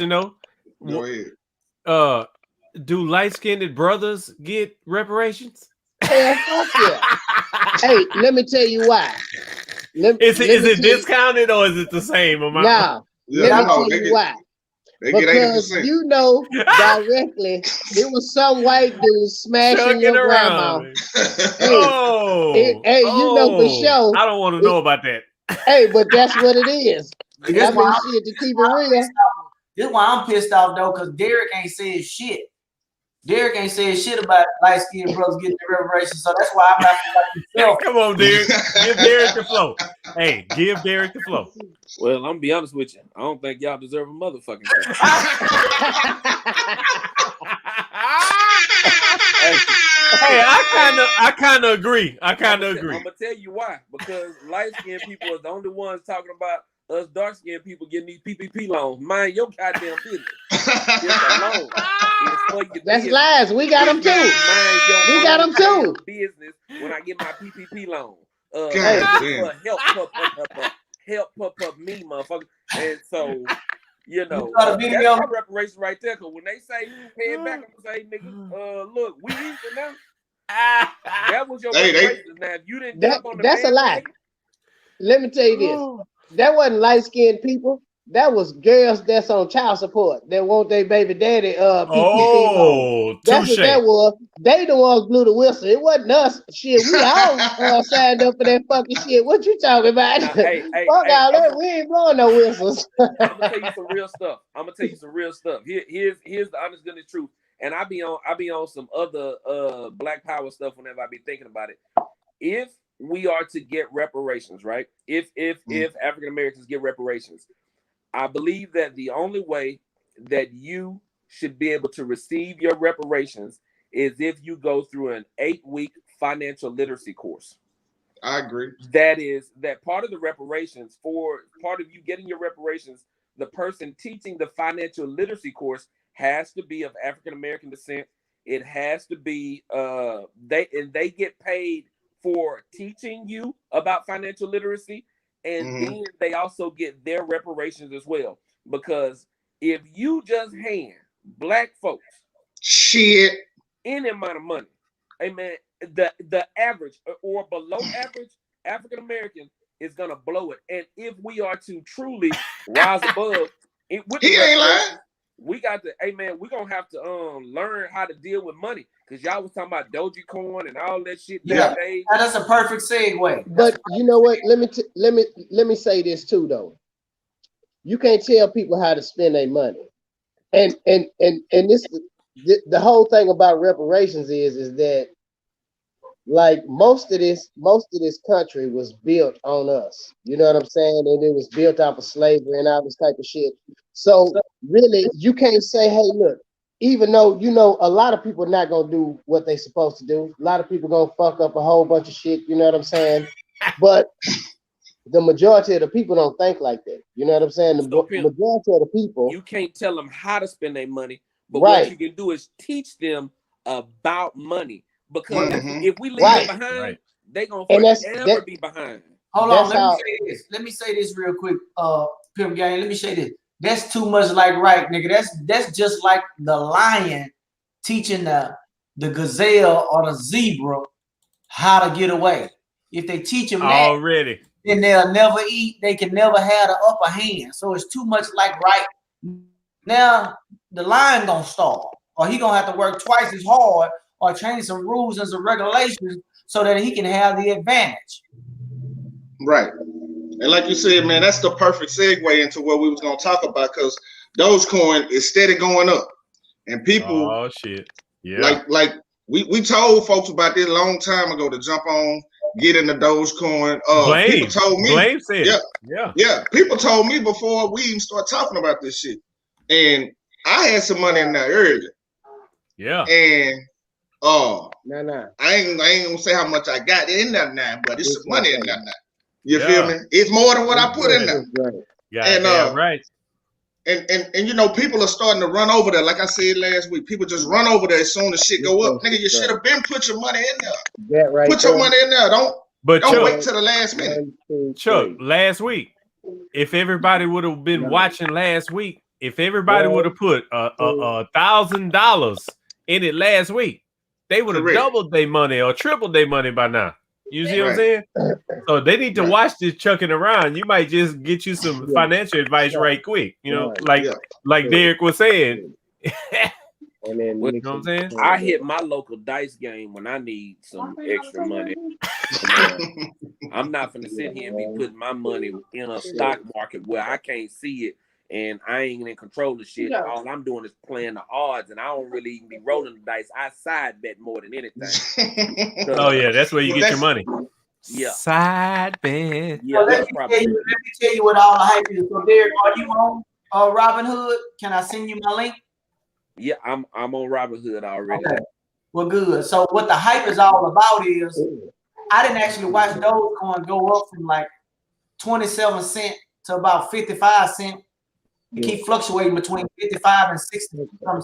Though. Go ahead. Do light-skinned brothers get reparations? Hell, fuck yeah. Hey, let me tell you why. Is it discounted or is it the same amount? No. Let me tell you why. Because you know directly it was some white dude smashing your grandma. You know for sure. I don't want to know about that. Hey, but that's what it is. I mean, shit, to keep it real. This is why I'm pissed off though, because Derek ain't said shit. Derek ain't said shit about light skinned brothers getting the reparations, so that's why I'm not like Come on, Derek. Give Derek the flow. Hey, give Derek the flow. Well, I'm gonna be honest with you. I don't think y'all deserve a motherfucking thing. Hey, I kind of agree. I'm gonna tell you why. Because light skinned people are the only ones talking about us dark skinned people getting these PPP loans. Mind your goddamn business. It's a loan. That's lies. We got them too. We got them too. Business when I get my PPP loan. Help pop me, motherfucker. And so, that's my reparation right there. Cause when they say pay it back, I'm gonna say, nigga, look, we used it now. That was your reparation. Now, if you didn't jump on the that's a lie. Let me tell you this. That wasn't light-skinned people. That was girls that's on child support that want their baby daddy PPP. That's what that was. They the ones blew the whistle. It wasn't us. Shit, we all signed up for that fucking shit. What you talking about? Fuck all that. We ain't blowing no whistles. I'm gonna tell you some real stuff. Here's the honest goodness truth. And I be on some other Black Power stuff whenever I be thinking about it. If we are to get reparations, right? If African Americans get reparations, I believe that the only way that you should be able to receive your reparations is if you go through an 8-week financial literacy course. I agree. That part of the reparations, for part of you getting your reparations, the person teaching the financial literacy course has to be of African American descent. It has to be they get paid for teaching you about financial literacy. And then they also get their reparations as well. Because if you just hand Black folks any amount of money, the average or below average African American is gonna blow it. And if we are to truly rise above it, we got to, we're gonna have to learn how to deal with money. Because y'all was talking about Dogecoin and all that shit. Yeah, that's a perfect segue. But you know what? Let me say this too, though. You can't tell people how to spend their money, and this the whole thing about reparations is that like most of this country was built on us. You know what I'm saying? And it was built off of slavery and all this type of shit. So really, you can't say, hey, look. even though you know a lot of people not gonna do what they supposed to do. A lot of people gonna fuck up a whole bunch of shit. You know what I'm saying? But the majority of the people don't think like that. You know what I'm saying? The majority of the people, you can't tell them how to spend their money, but right. what you can do is teach them about money. Because if we leave them behind, they gonna forever be behind. Hold on, let me say this real quick, Pimp Gang. Let me say this. That's too much like right, nigga. That's just like the lion teaching the gazelle or the zebra how to get away. If they teach them that already, then they'll never eat. They can never have the upper hand. So it's too much like right now. The lion gonna starve, or he gonna have to work twice as hard, or change some rules and some regulations so that he can have the advantage. Right. And like you said, man, that's the perfect segue into what we was gonna talk about, because Dogecoin is steady going up, and people, oh shit, yeah, like we told folks about this a long time ago to jump on, get in the Dogecoin. People told me, yeah, people told me before we even start talking about this shit, and I had some money in there earlier, and I ain't gonna say how much I got in there now, but it's some money in there now. You feel me? It's more than what I put in there. And you know, people are starting to run over there. Like I said last week, people just run over there as soon as shit go up. Nigga, you should have been put your money in there. Put your money in there. Don't wait till the last minute. Chuck, last week, if everybody would have been watching last week, if everybody would have put $1,000 in it last week, they would have doubled their money or tripled their money by now. You see what I'm saying? So they need to watch this Chucking Around. You might just get you some financial advice right quick. You know, like Derek was saying. And then, you know what I'm saying? I hit my local dice game when I need some extra money. I'm not gonna sit here and be putting my money in a stock market where I can't see it and I ain't in control of shit. All I'm doing is playing the odds, and I don't really even be rolling the dice. I side bet more than anything. Oh yeah, that's where you get your money. Yeah, side bet. Yeah, let me tell you what all the hype is. So, Derek, are you on Robinhood? Can I send you my link? Yeah, I'm on Robinhood already. Okay. Well, good. So what the hype is all about is I didn't actually watch Dogecoin go up from like 27 cents to about 55 cents. It keep fluctuating between 55 and 60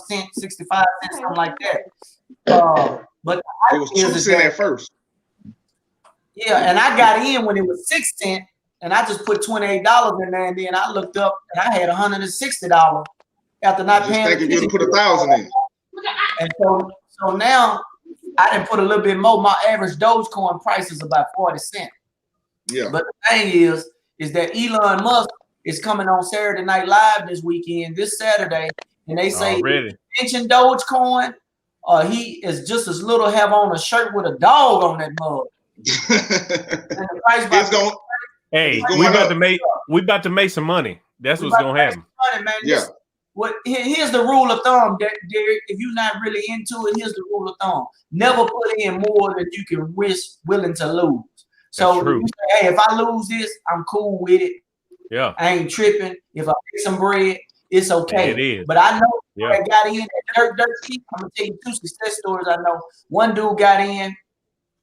cents, 65 cents, something like that. But it was 2 cents at first. Yeah, and I got in when it was 6 cents, and I just put $28 in there, and then I looked up and I had $160 after not paying. Just thinking you'd put 1,000 in. And so now I didn't put a little bit more. My average Dogecoin price is about 40 cents. Yeah. But the thing is that Elon Musk is coming on Saturday Night Live this Saturday, and they say he mentioned Dogecoin, he is just as little have on a shirt with a dog on that mug. And the price we about to make some money. That's what's gonna happen. Money, man. Here's the rule of thumb, Derek. If you're not really into it, here's the rule of thumb: never put in more than you can willing to lose. So you say, hey, if I lose this, I'm cool with it. Yeah, I ain't tripping. If I make some bread, it's okay. It is. But I know I got in at dirt cheap. I'm gonna tell you 2 success stories. I know one dude got in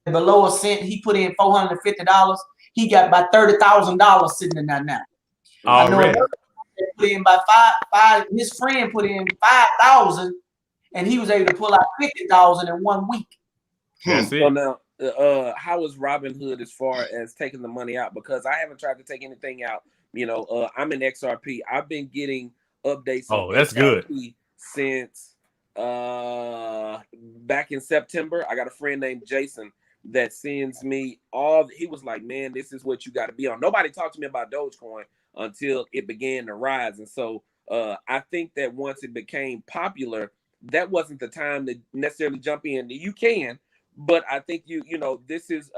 below a cent. He put in $450. He got about $30,000 sitting in there now. I know another put in by five. His friend put in 5,000, and he was able to pull out 50,000 in 1 week. So now, how is Robinhood as far as taking the money out? Because I haven't tried to take anything out. You know, I'm in XRP. I've been getting updates. Oh, that's good. Since back in September, I got a friend named Jason that sends me he was like, man, this is what you got to be on. Nobody talked to me about Dogecoin until it began to rise. And so I think that once it became popular, that wasn't the time to necessarily jump in. You can, but I think you know, this is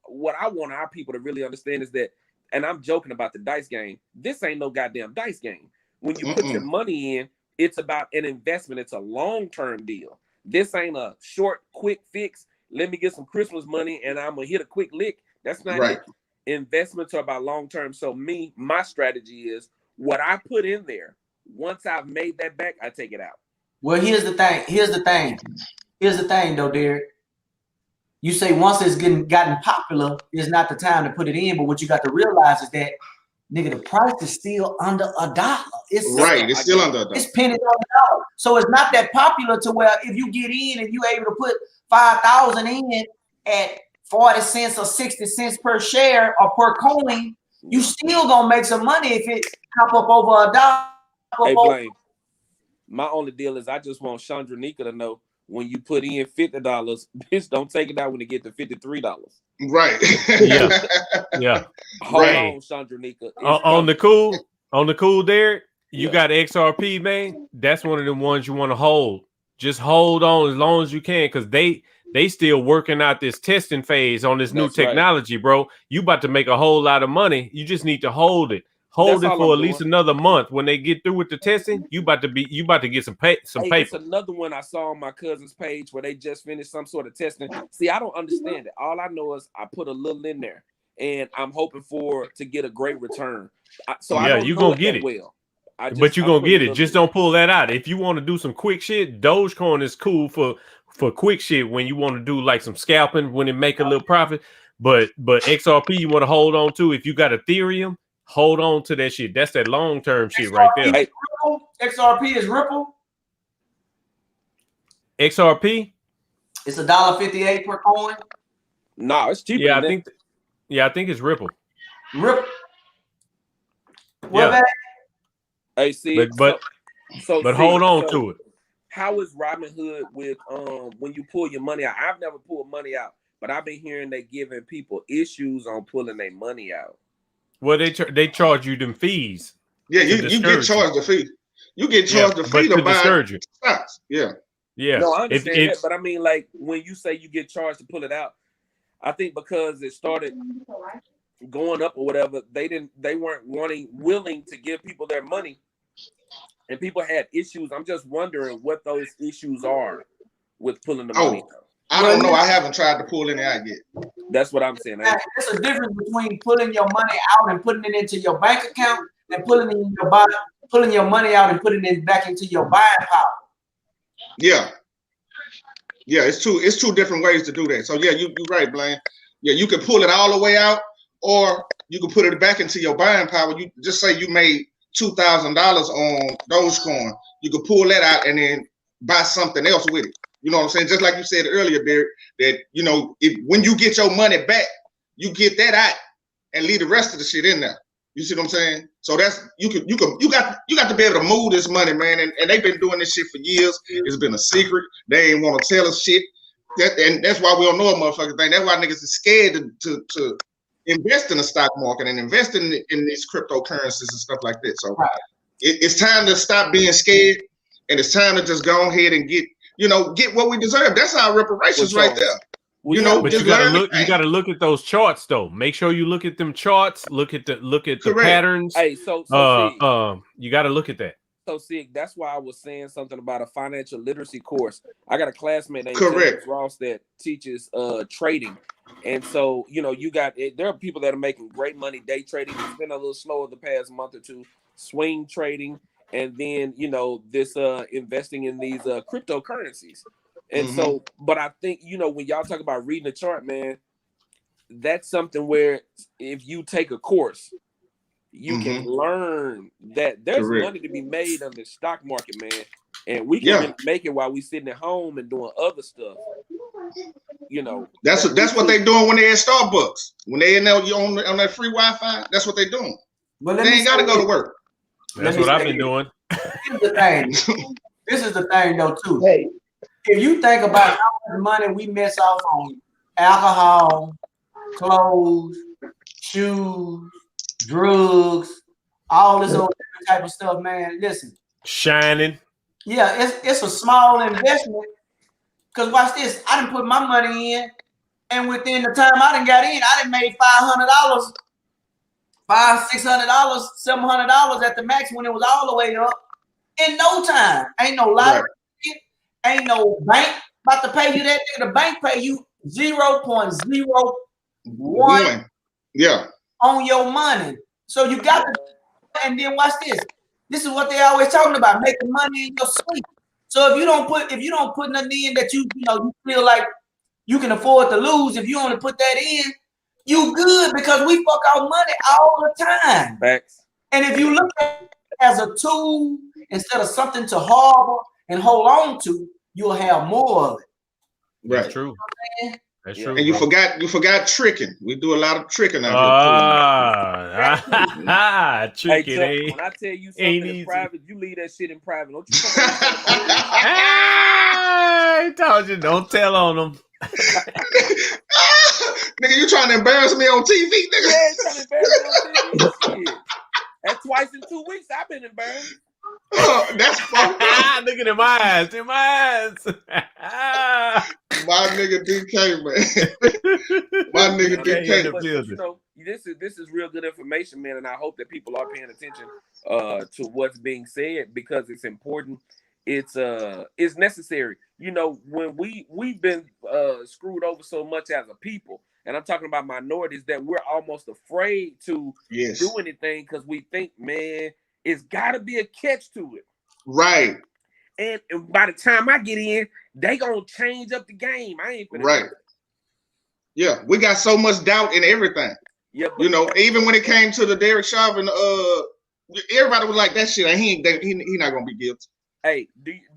what I want our people to really understand is that, and I'm joking about the dice game, this ain't no goddamn dice game. When you put your money in, it's about an investment. It's a long-term deal. This ain't a short, quick fix. Let me get some Christmas money and I'm gonna hit a quick lick. That's not it. Investments are about long-term. So my strategy is what I put in there. Once I've made that back, I take it out. Well, here's the thing, though, Derek. You say once it's gotten popular, it's not the time to put it in. But what you got to realize is that, nigga, the price is still under $1. It's Right, it's still under $1. It's pennies on the dollar. So it's not that popular to where if you get in and you able to put 5,000 in at 40 cents or 60 cents per share or per coin, you still gonna make some money if it hop up over $1. Hey, Blaine, my only deal is I just want Chandra Nika to know when you put in $50, bitch, don't take it out when it get to $53. Right. Yeah. Hold Right. on, Chandra Nika. On the cool, Derek, you got XRP, man. That's one of the ones you want to hold. Just hold on as long as you can, because they still working out this testing phase on this new technology, bro. You about to make a whole lot of money. You just need to hold it. Hold it for at least another month. When they get through with the testing, you about to get some paper. It's another one I saw on my cousin's page where they just finished some sort of testing. See, I don't understand it. All I know is I put a little in there, and I'm hoping to get a great return. You're gonna get it. Well, But you're gonna get it. Just don't pull that out. If you want to do some quick shit, Dogecoin is cool for quick shit when you want to do like some scalping when it make a little profit. But XRP you want to hold on to. If you got Ethereum, hold on to that shit. That's that long term shit right there. Hey, XRP is Ripple. XRP, it's $1.58 per coin. No, it's cheaper. Yeah, I think it's Ripple. Ripple. Yeah. Hey, see, but hold on to it. How is Robinhood with when you pull your money out? I've never pulled money out, but I've been hearing they giving people issues on pulling their money out. Well, they charge you them fees. Yeah, you get charged the fee. You get charged the fee to buy stocks. Yeah. Yeah. No, I understand that, but I mean, like when you say you get charged to pull it out, I think because it started going up or whatever, they weren't willing to give people their money, and people had issues. I'm just wondering what those issues are with pulling the money out. I don't know. I haven't tried to pull any out yet. That's what I'm saying. There's a difference between pulling your money out and putting it into your bank account and pulling your money out and putting it back into your buying power. Yeah. Yeah, it's two different ways to do that. So yeah, you're right, Blaine. Yeah, you can pull it all the way out, or you can put it back into your buying power. You just say you made $2,000 on Dogecoin. You can pull that out and then buy something else with it. You know what I'm saying? Just like you said earlier, Derek, that when you get your money back, you get that out and leave the rest of the shit in there. You see what I'm saying? So that's you got to be able to move this money, man. And they've been doing this shit for years. It's been a secret. They ain't want to tell us shit. And that's why we don't know a motherfucking thing. That's why niggas is scared to invest in the stock market and invest in these cryptocurrencies and stuff like that. So it's time to stop being scared, and it's time to just go ahead and get what we deserve. That's our reparations right there. But you gotta look at those charts though. Make sure you look at them charts. Look at the patterns. Hey, you gotta look at that. So sick. That's why I was saying something about a financial literacy course. I got a classmate named James Ross that teaches trading, and so there are people that are making great money day trading. It's been a little slower the past month or two. Swing trading, and then this investing in these cryptocurrencies. And so, but I think, when y'all talk about reading the chart, man, that's something where if you take a course, you can learn that there's money to be made on the stock market, man. And we can really make it while we sitting at home and doing other stuff. That's what they're doing when they're at Starbucks. When they in there on that free Wi-Fi, that's what they're doing. But they ain't got to go to work. That's what I've been doing. Here's the thing. This is the thing, though, too. Hey. If you think about how much money we miss off on alcohol, clothes, shoes, drugs, all this other type of stuff, man, listen. Shining. Yeah, it's a small investment. Because watch this. I done put my money in, and within the time I done got in, I done made $500, $500, $600, $700 at the max when it was all the way up. In no time. Ain't no lottery. Ain't no bank about to pay you that. The bank pay you 0.01 on your money. So you got to, and then watch this. This is what they always talking about, making money in your sleep. So if you don't put nothing in that you feel like you can afford to lose, if you only put that in, you good, because we fuck our money all the time. Facts. And if you look at it as a tool instead of something to harbor and hold on to, you'll have more of it. Right. That's true. That's true. And you forgot tricking. We do a lot of tricking out here too. Hey, Tricking. Chuck, when I tell you something in private, you leave that shit in private. Don't you come I told you, don't tell on them. Nigga, you trying to embarrass me on TV, nigga? Yeah, trying to embarrass me on TV. Shit. That's twice in 2 weeks I've been embarrassed. Oh, that's fucked up. Look at them eyes. Them eyes. My nigga DK, man. My nigga DK. But, you know, this is real good information, man, and I hope that people are paying attention to what's being said, because it's important. It's necessary. You know, when we've been screwed over so much as a people, and I'm talking about minorities, that we're almost afraid to do anything because we think, man, it's got to be a catch to it. Right. And by the time I get in, they gonna change up the game. I ain't finna right. Yeah, we got so much doubt in everything. Yeah, you know, even when it came to the Derek Chauvin, everybody was like, "That shit, he not gonna be guilty." Hey,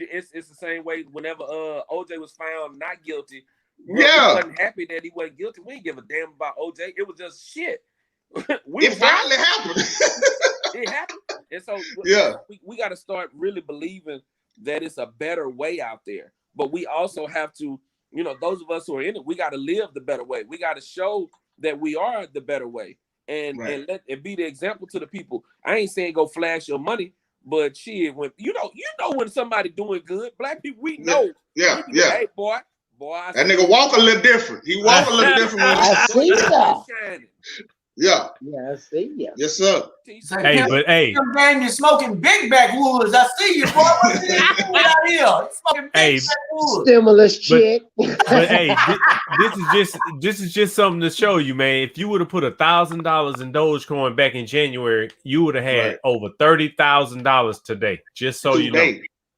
it's the same way. Whenever OJ was found not guilty, bro, we wasn't happy that he wasn't guilty. We didn't give a damn about OJ. It was just shit. It finally happened. It happened, and so we got to start really believing that it's a better way out there. But we also have to, you know, those of us who are in it, we got to live the better way. We got to show that we are the better way, and let it be the example to the people. I ain't saying go flash your money, but shit, when you know when somebody doing good, black people, we know. Yeah. Hey, boy, that nigga walk a little different. He walk a little different. I see that. Yeah, I see you. Yes, sir. Hey, but hey, man, you're smoking big backwoods. I see you, boy. What you doing out here? You're smoking big backwoods. Stimulus check. But hey, this is just something to show you, man. If you would have put $1,000 in Dogecoin back in January, you would have had over $30,000 today. Just so you know.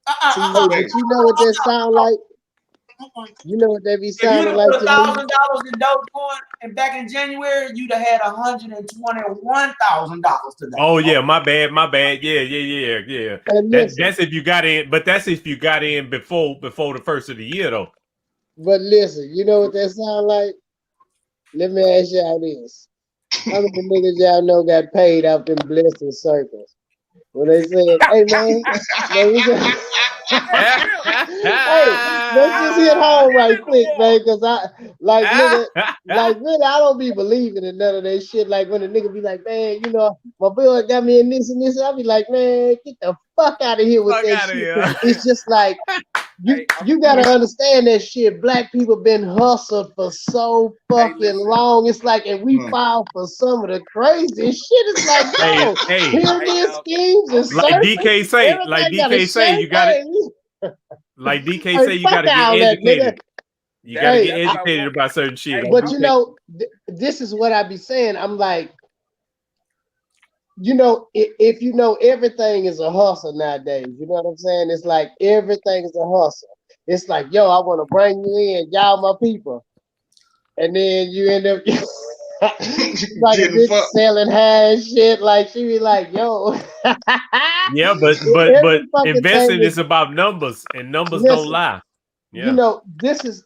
But you know what that sound like? You know what they be sounding like? If you put $1,000 in Dogecoin and back in January, you'd have had $121,000 today. Oh yeah, my bad. Yeah. That's if you got in, but that's if you got in before the first of the year, though. But listen, you know what that sound like? Let me ask y'all this: how many niggas y'all know got paid out in blessing circles when they said, "Hey man, we got." Hey, let's just hit home right quick, man, because I really, I don't be believing in none of that shit. Like when a nigga be like, man, you know, my boy got me in this and this, I'll be like, man, get the fuck out of here with that shit. It's just like you gotta understand that shit. Black people been hustled for so fucking long. It's like, and we fall for some of the crazy shit. It's like, yo, pyramid schemes and like DK say, you got it. Like DK say, you gotta get educated. You gotta get educated about certain shit. But you know, this is what I be saying. I'm like, you know, if you know, everything is a hustle nowadays. You know what I'm saying? It's like everything is a hustle. It's like, yo, I want to bring you in, y'all my people, and then you end up like a bitch selling hash shit. Like she be like, yo. Yeah, but investing is about numbers, and numbers don't lie. Yeah. You know, this is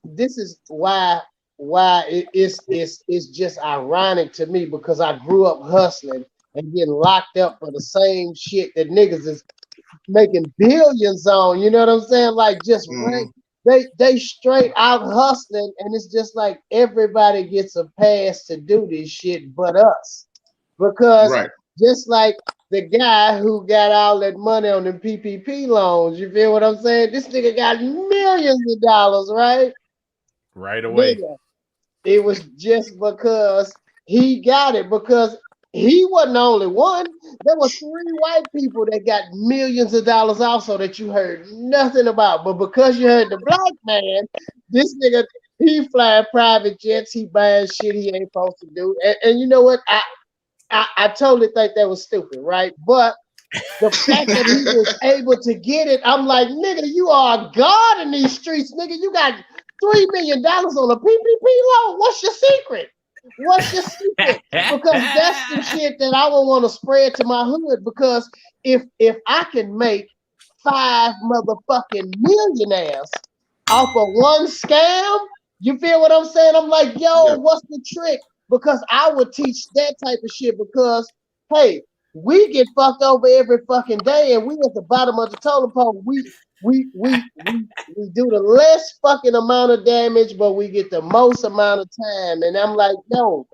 why it's just ironic to me, because I grew up hustling and getting locked up for the same shit that niggas is making billions on. You know what I'm saying? Like just they straight out hustling, and it's just like everybody gets a pass to do this shit but us. Because just like the guy who got all that money on the PPP loans, you feel what I'm saying? This nigga got millions of dollars, right? Right away. Nigga, it was just because he got it, because he wasn't the only one. There was 3 white people that got millions of dollars also that you heard nothing about. But because you heard the black man, this nigga, he flying private jets, he buying shit he ain't supposed to do. And you know what? I totally think that was stupid, right? But the fact that he was able to get it, I'm like, nigga, you are a god in these streets, nigga. You got $3 million on a PPP loan. What's your secret? What's your secret? Because that's the shit that I would want to spread to my hood. Because if I can make 5 motherfucking millionaires off of one scam, you feel what I'm saying? I'm like, yo, what's the trick? Because I would teach that type of shit. Because hey, we get fucked over every fucking day, and we at the bottom of the totem pole. We do the less fucking amount of damage, but we get the most amount of time. And I'm like, no,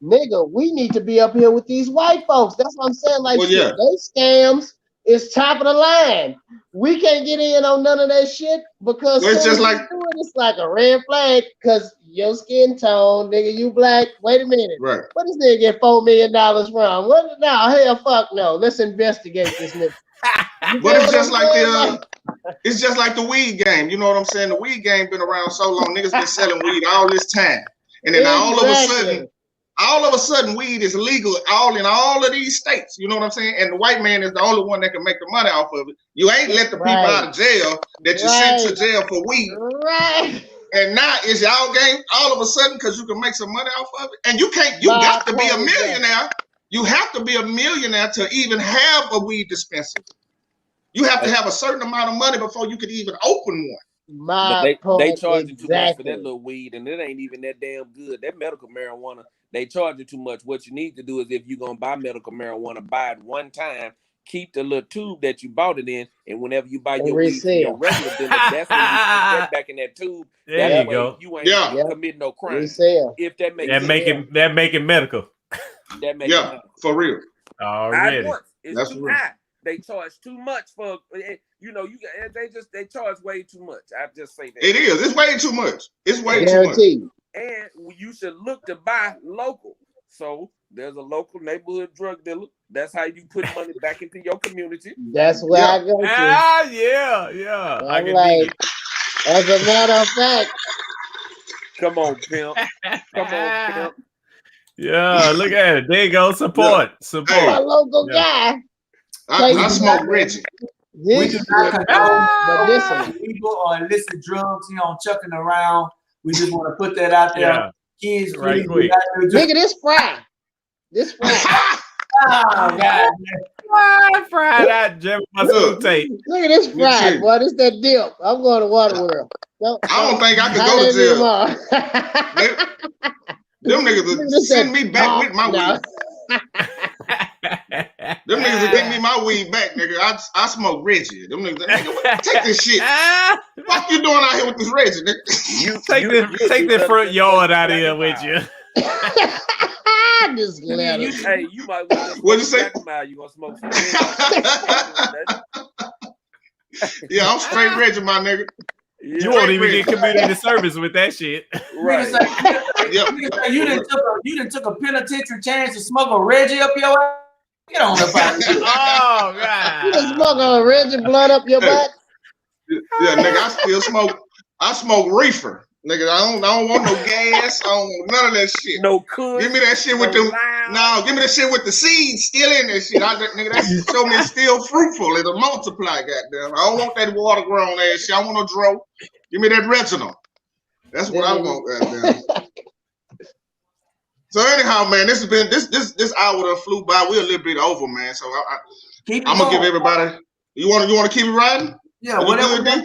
nigga, we need to be up here with these white folks. That's what I'm saying. Like, shit, those scams is top of the line. We can't get in on none of that shit because it's just like it's like a red flag because your skin tone, nigga, you black. Wait a minute. Right. What this nigga get $4 million from? What? No, hell, fuck no. Let's investigate this nigga. But it's just like it's just like the weed game. You know what I'm saying? The weed game been around so long. Niggas been selling weed all this time, and then all of a sudden, weed is legal in all of these states. You know what I'm saying? And the white man is the only one that can make the money off of it. You ain't let the people out of jail that you sent to jail for weed. Right. And now it's y'all game all of a sudden because you can make some money off of it. And you got to be a millionaire. You have to be a millionaire to even have a weed dispensary. You have to have a certain amount of money before you could even open one. But they charge you too much for that little weed, and it ain't even that damn good. That medical marijuana, they charge you too much. What you need to do is, if you're gonna buy medical marijuana, buy it one time. Keep the little tube that you bought it in, and whenever you buy your weed from your regular dealer, that's when you put that back in that tube. There you go. You ain't commit no crime. Resale. If that makes that make it medical. That makes it medical. For real. Already. It's too high. They charge too much for they charge way too much. I just say that. It is. It's way too much. It's way too much. And you should look to buy local. So there's a local neighborhood drug dealer. That's how you put money back into your community. That's where I go to. Yeah. I'm like, as a matter of fact. Come on, pimp. Yeah, look at it. There you go. Support. Hey, my local guy. I smoke Reggie. We do not condone illegal or illicit drugs here on Chuckin Around. We just want to put that out there. Yeah. Kids, right quick. Nigga, this fry. Oh, God. Fried out, Jim. Look at this fry, boy. This that dip. I'm going to Waterworld. I don't think I could go to jail. Them niggas will send me back with my weed. Them niggas will give me my weed back, nigga. I smoke Reggie. Them niggas, take this shit. What you doing out here with this Reggie, nigga? Take that front yard out of here with you. Just glad. Hey, you might want to. What'd you say? You gonna smoke some? Yeah, I'm straight Reggie, my nigga. You won't even get community service with that shit. Right. You done took a penitentiary chance to smoke a Reggie up your ass. Get on up out of here. Oh, God. You done smoke a Reggie blood up your butt? Yeah, nigga, I still smoke. I smoke reefer. Nigga, I don't want no gas. I don't want none of that shit. No cool. Give me that shit with give me that shit with the seeds still in that shit. Nigga, that show me it's still fruitful. It'll multiply, goddamn. I don't want that water grown ass shit. I want to grow. Give me that Reginald. That's what I want, goddamn. So anyhow, man, this has been this hour that flew by. We're a little bit over, man. So I'm gonna give everybody. You want to keep it riding? Yeah, whatever. Yeah,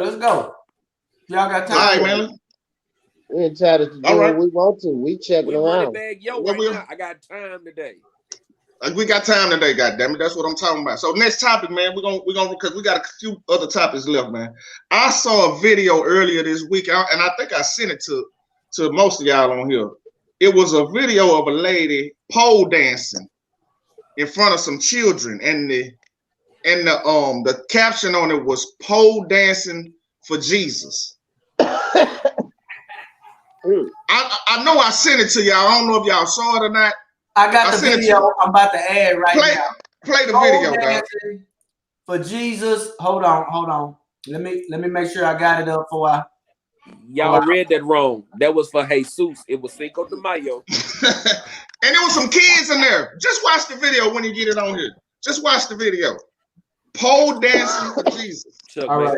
let's go. Y'all got time. All right, man. We entitled to do what we want to. We checking around. I got time today. We got time today, goddammit. That's what I'm talking about. So next topic, man, we're gonna because we got a few other topics left, man. I saw a video earlier this week, and I think I sent it to most of y'all on here. It was a video of a lady pole dancing in front of some children, and the caption on it was "Pole dancing for Jesus." I know I sent it to y'all. I don't know if y'all saw it or not. I got the video. I'm about to add now. Play the video, guys. For Jesus. Hold on. Let me make sure I got it up for I. Y'all read that wrong. That was for Jesus. It was Cinco de Mayo. And there was some kids in there. Just watch the video when you get it on here. Just watch the video. Pole dancing for Jesus. Chuck, All man, right.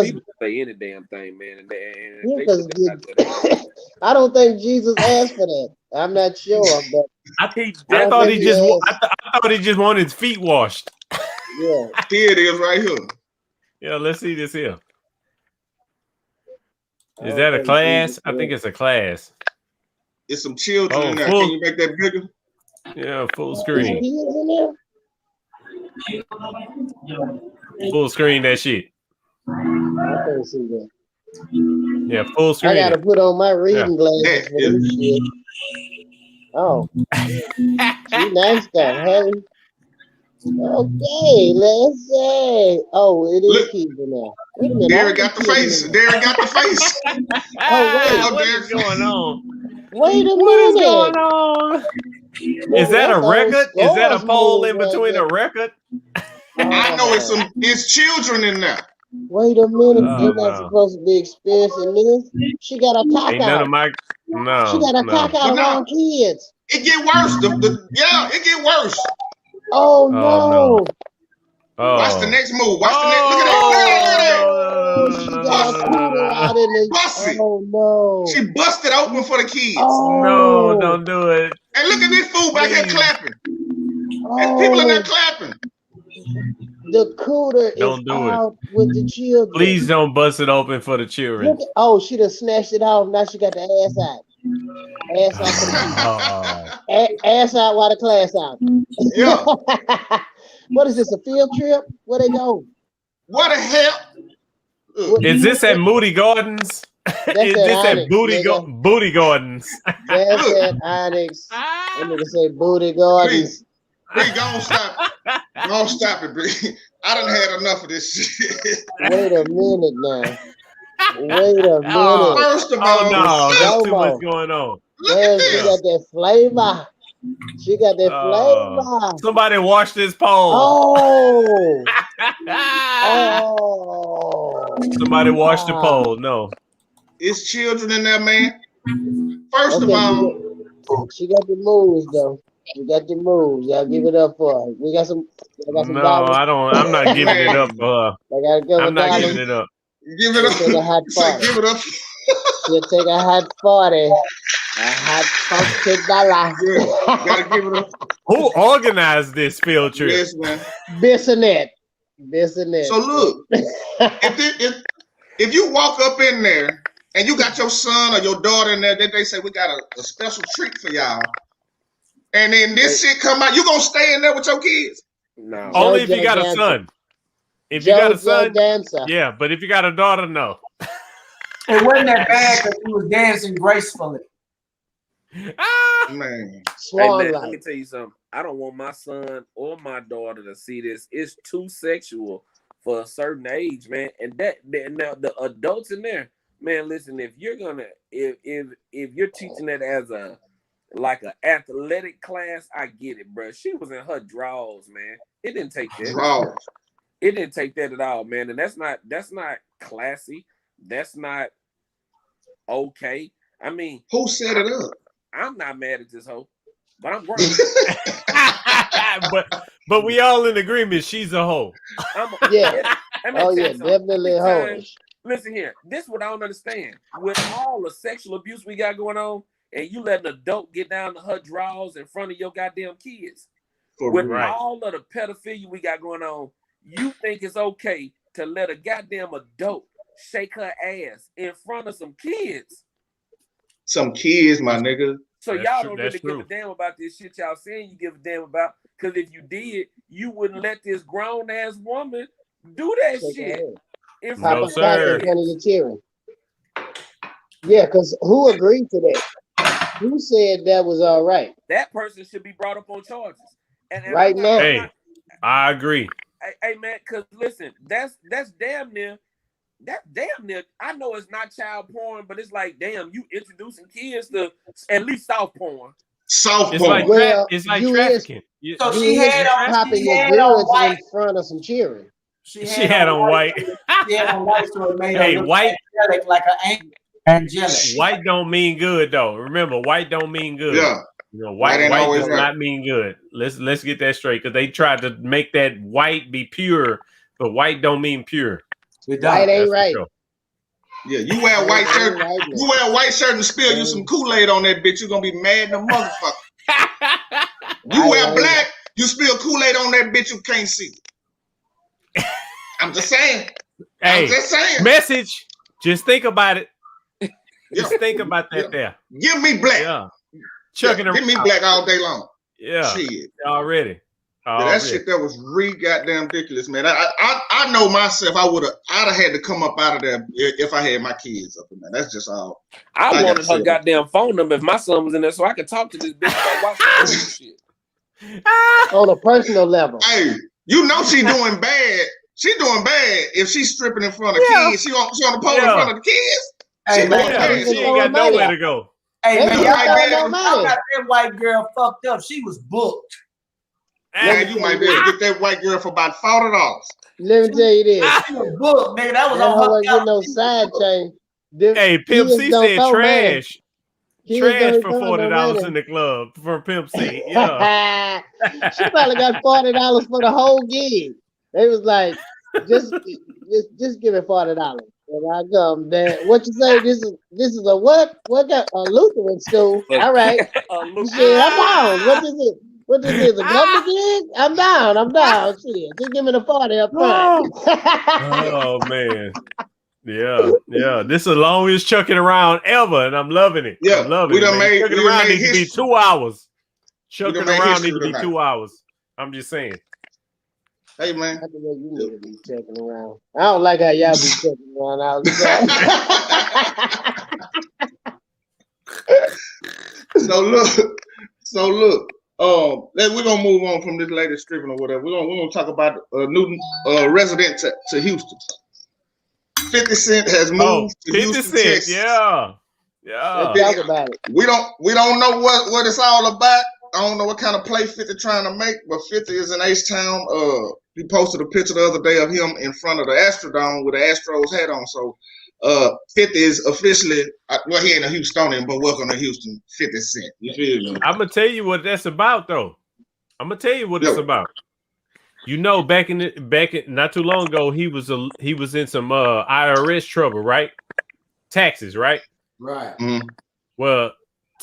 people say any damn thing, man. And they put that out there. I don't think Jesus asked for that. I'm not sure, but I don't thought think he he just. asked. I thought he just wanted his feet washed. Yeah. Here it is, right here. Yeah, let's see this here. I Is don't that a think class? Jesus I think did. it's a class. It's some children Oh, in there. full- Can you make that bigger? Yeah, full There's screen. kids in there? Full screen that shit. I can't see that. Yeah, full screen. I gotta put on my reading glasses That for this shit. Oh, she nice stuff, hey. Okay, let's say. Oh, it is Look. kids in there. Wait a minute. Derek got the face. Derek got the face. Oh, wait. Hello, What Derek. is going on? Wait a What is minute. going on? Is that a That's old record? Is that a Scores poll in move right between there. a record? I know it's children in there. Wait a minute. Oh, They're not no. supposed to be experiencing this. She got a cock Ain't none out. of my. She No, got a no. cock out But no. around kids. It get worse. It get worse. Oh, no. no. Oh. Watch the next move. Watch the next. Look at that. Oh, she got a cooter out in the. Bust it. Oh, no. She busted open for the kids. Oh. No, don't do it. And look at this fool back here Please. clapping. And people in there clapping. The cooter Don't is do it. out with the children. Please don't bust it open for the children. Look at, oh, she done snatched it off. Now she got the ass out. Ass out for the kids. Oh. Ass out while the class out. Yeah. What is this, a field trip? Where they go? What the hell? What- Is this at Moody Gardens? Is at this at Onyx, Booty nigga. Booty Gardens? That's at Onyx. That nigga say Booty Gardens. Bree, go stop it. Go stop it, Bree. I done had enough of this shit. Wait a minute now. Wait a minute. Oh. First of all, Oh no, there's too Slow-mo. much going on. look Damn, at she this. got that flavor. She got that flavor. Somebody wash this pole. Oh. Oh. Somebody wash the pole. No. It's children in there, man. First of Okay, all, she got the moves though. She got the moves. Y'all give it up for her. We got some. I got some No, dollars. I don't. I'm not giving it up for I got a her. couple I'm not dollars. giving it up. give it She'll take a hot up. Say, party. give it up. She'll take a hot 40. A hot funky dollar. Yeah, gotta give it up. Who organized this field trip? Yes, man. Bissonette. Bissonette. So look, if you walk up in there and you got your son or your daughter in there, they say we got a special treat for y'all, and then this shit come out, you gonna stay in there with your kids? No. Only if you JoJo got a dancer. son. If you got a JoJo son, dancer. yeah. But if you got a daughter, no. It wasn't that bad because he was dancing gracefully. Ah! Man, Hey, Swan man, let me like. tell you something. I don't want my son or my daughter to see this. It's too sexual for a certain age, man. And now the adults in there, man. Listen, if you're gonna, if you're teaching that as a like an athletic class, I get it, bro. She was in her drawers, man. It didn't take that. draw. It didn't take that at all, man. And that's not classy. That's not okay. I mean, Who set it up? I'm not mad at this hoe, but I'm grown. but we all in agreement. She's a hoe. Yeah. Let me Oh tell you yeah, something. definitely hoes. Listen here. This is what I don't understand. With all the sexual abuse we got going on, and you let an adult get down to her drawers in front of your goddamn kids. For With real. Right. all of the pedophilia we got going on, you think it's okay to let a goddamn adult shake her ass in front of some kids? Some kids, my nigga. So That's y'all true. don't That's really give a damn about this shit y'all saying you give a damn about. Because if you did, you wouldn't let this grown ass woman do that Shake her shit head. in No, front Papa of Cock sir. in front of your cheering. Yeah, because who agreed to that? Who said that was all right? that person should be brought up on charges. And Right I'm now. Hey, I agree. Hey man, because listen, that's damn near. That's damn near. I know it's not child porn, but it's like, damn, you introducing kids to at least soft porn. Soft It's porn. like Well, it's like you trafficking. So You she is had on popping she your had on goods white. in front of some cheering. She had on white. She had on white, so it made Hey, her look white. angelic, like an angelic. White don't mean good though. Remember, white don't mean good. Yeah. You know, White white ain't always does right. not mean good. Let's get that straight because they tried to make that white be pure, but white don't mean pure. It White don't. ain't That's for right. sure. Yeah, you wear a white White shirt. ain't right, man. You wear a white shirt and spill you some Kool-Aid on that bitch. You're gonna be mad in the motherfucker. You White wear ain't black, you spill Kool-Aid on that bitch, you can't see. I'm just saying. Hey, I'm just saying. message. Just think about it. Yeah. Just think about that there. Give me black. Yeah. Chucking Give me around. black all day long. Yeah. Shit. Already. Yeah, that shit that was goddamn ridiculous, man. I know myself. I'd have had to come up out of there if I had my kids up in there. That's just all. I I wanted gotta her say. goddamn phone number if my son was in there so I could talk to this bitch about watching shit. On a personal level. Hey, you know she doing bad. She doing bad if she's stripping in front of kids. She on the pole in front of the kids. Hey, She man, doing bad. She ain't got nowhere to go. Hey, They man, ain't y'all got got no that- money. got that white girl fucked up. She was booked. Man, you might be able to get that white girl for about $40. Let me tell you this. She was booked, nigga. That was That on hoe her ain't get no side chain. Hey, Pimp Kids C don't said throw money. trash. Kids Trash don't for throw no $40 money. in the club for Pimp C. Yeah. She probably got $40 for the whole gig. They was like, just give me $40. And I come, Dad, what you say? This is a what? What got a Lutheran school? All right. Shit, I'm down. What is it? What is this? A government gig? I'm down. Shit, just give me the 40 up front. Oh man. Yeah. This is the longest chucking around ever, and I'm loving it. Yeah, I'm loving we it. done Man. made- Chucking we done around made needs to be history. 2 hours. We done Chucking made around history needs to be tonight. 2 hours. I'm just saying. Hey, man. I think you need to be checking around. I don't like how y'all be checking around all the time. So look. We're gonna move on from this latest stripping or whatever. We're gonna talk about a new resident to Houston. 50 Cent has moved to 50 Houston, Cent. Texas. Yeah. Let's talk about it. We don't know what it's all about. I don't know what kind of play 50 trying to make, but 50 is in H-Town. He posted a picture the other day of him in front of the Astrodome with the Astros hat on. So 50 is officially, well, he ain't a Houstonian, but welcome to Houston, 50 Cent. You feel me? I'm gonna tell you what that's about, though. I'm gonna tell you what it's about. You know, back in not too long ago, he was in some IRS trouble, right? Taxes, right? Right. Mm-hmm. Well,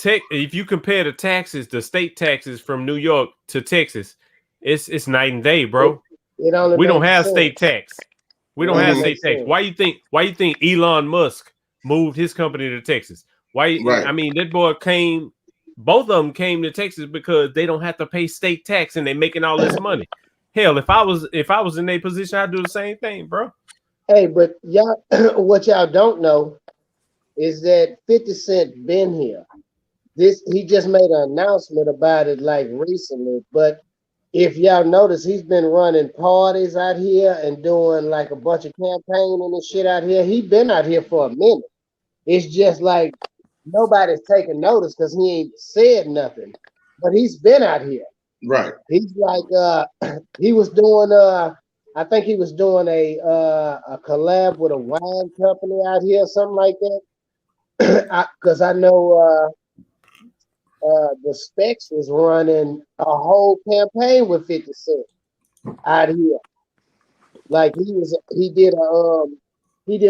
if you compare the taxes, the state taxes from New York to Texas, it's night and day, bro. It only We don't makes have sense. state tax. We don't have state tax. Why you think Elon Musk moved his company to Texas? Why? Right. I mean, that boy both of them came to Texas because they don't have to pay state tax and they're making all this money. Hell, if I was in their position, I'd do the same thing, bro. Hey, but y'all, what y'all don't know is that 50 Cent been here. He just made an announcement about it like recently, but if y'all notice, he's been running parties out here and doing like a bunch of campaigning and shit out here. He been out here for a minute. It's just like nobody's taking notice because he ain't said nothing, but he's been out here. Right. He's like he was doing I think he was doing a collab with a wine company out here, something like that. Because I know the Specs was running a whole campaign with 50 Cent out here. Like he did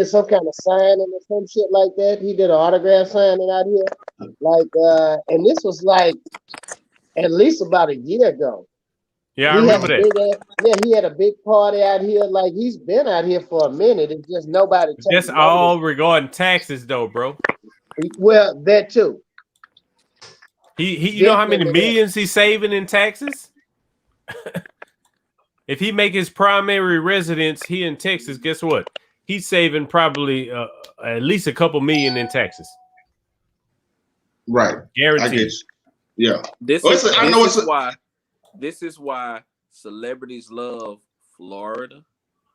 some kind of signing or some shit like that. He did an autograph signing out here. Like and this was like at least about a year ago. Yeah, I remember that. He had a big party out here. Like he's been out here for a minute. It's just nobody. That's all regarding taxes, though, bro. Well, that too. You know how many millions he's saving in taxes? If he make his primary residence here in Texas, guess what? He's saving probably at least a couple million in taxes. Right. Guaranteed. Yeah. This is why celebrities love Florida,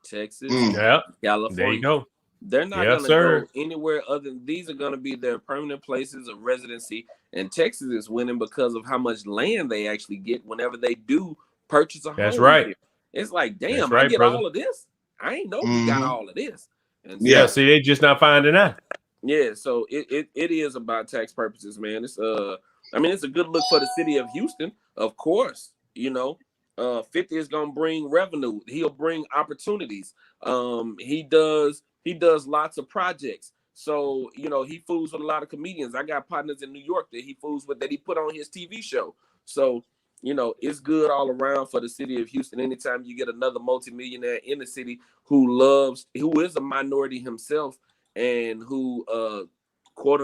Texas, California. There you go. They're not going to go anywhere other than these are going to be their permanent places of residency. And Texas is winning because of how much land they actually get whenever they do purchase a home. That's right. Here. It's like, damn, that's right, I get brother. all of this. I ain't know we got all of this. And so, see, they just not finding out. Yeah, so it is about tax purposes, man. It's I mean, it's a good look for the city of Houston, of course. 50 is gonna bring revenue. He'll bring opportunities. He does lots of projects. So, he fools with a lot of comedians. I got partners in New York that he fools with that he put on his TV show. So, it's good all around for the city of Houston. Anytime you get another multimillionaire in the city who is a minority himself and who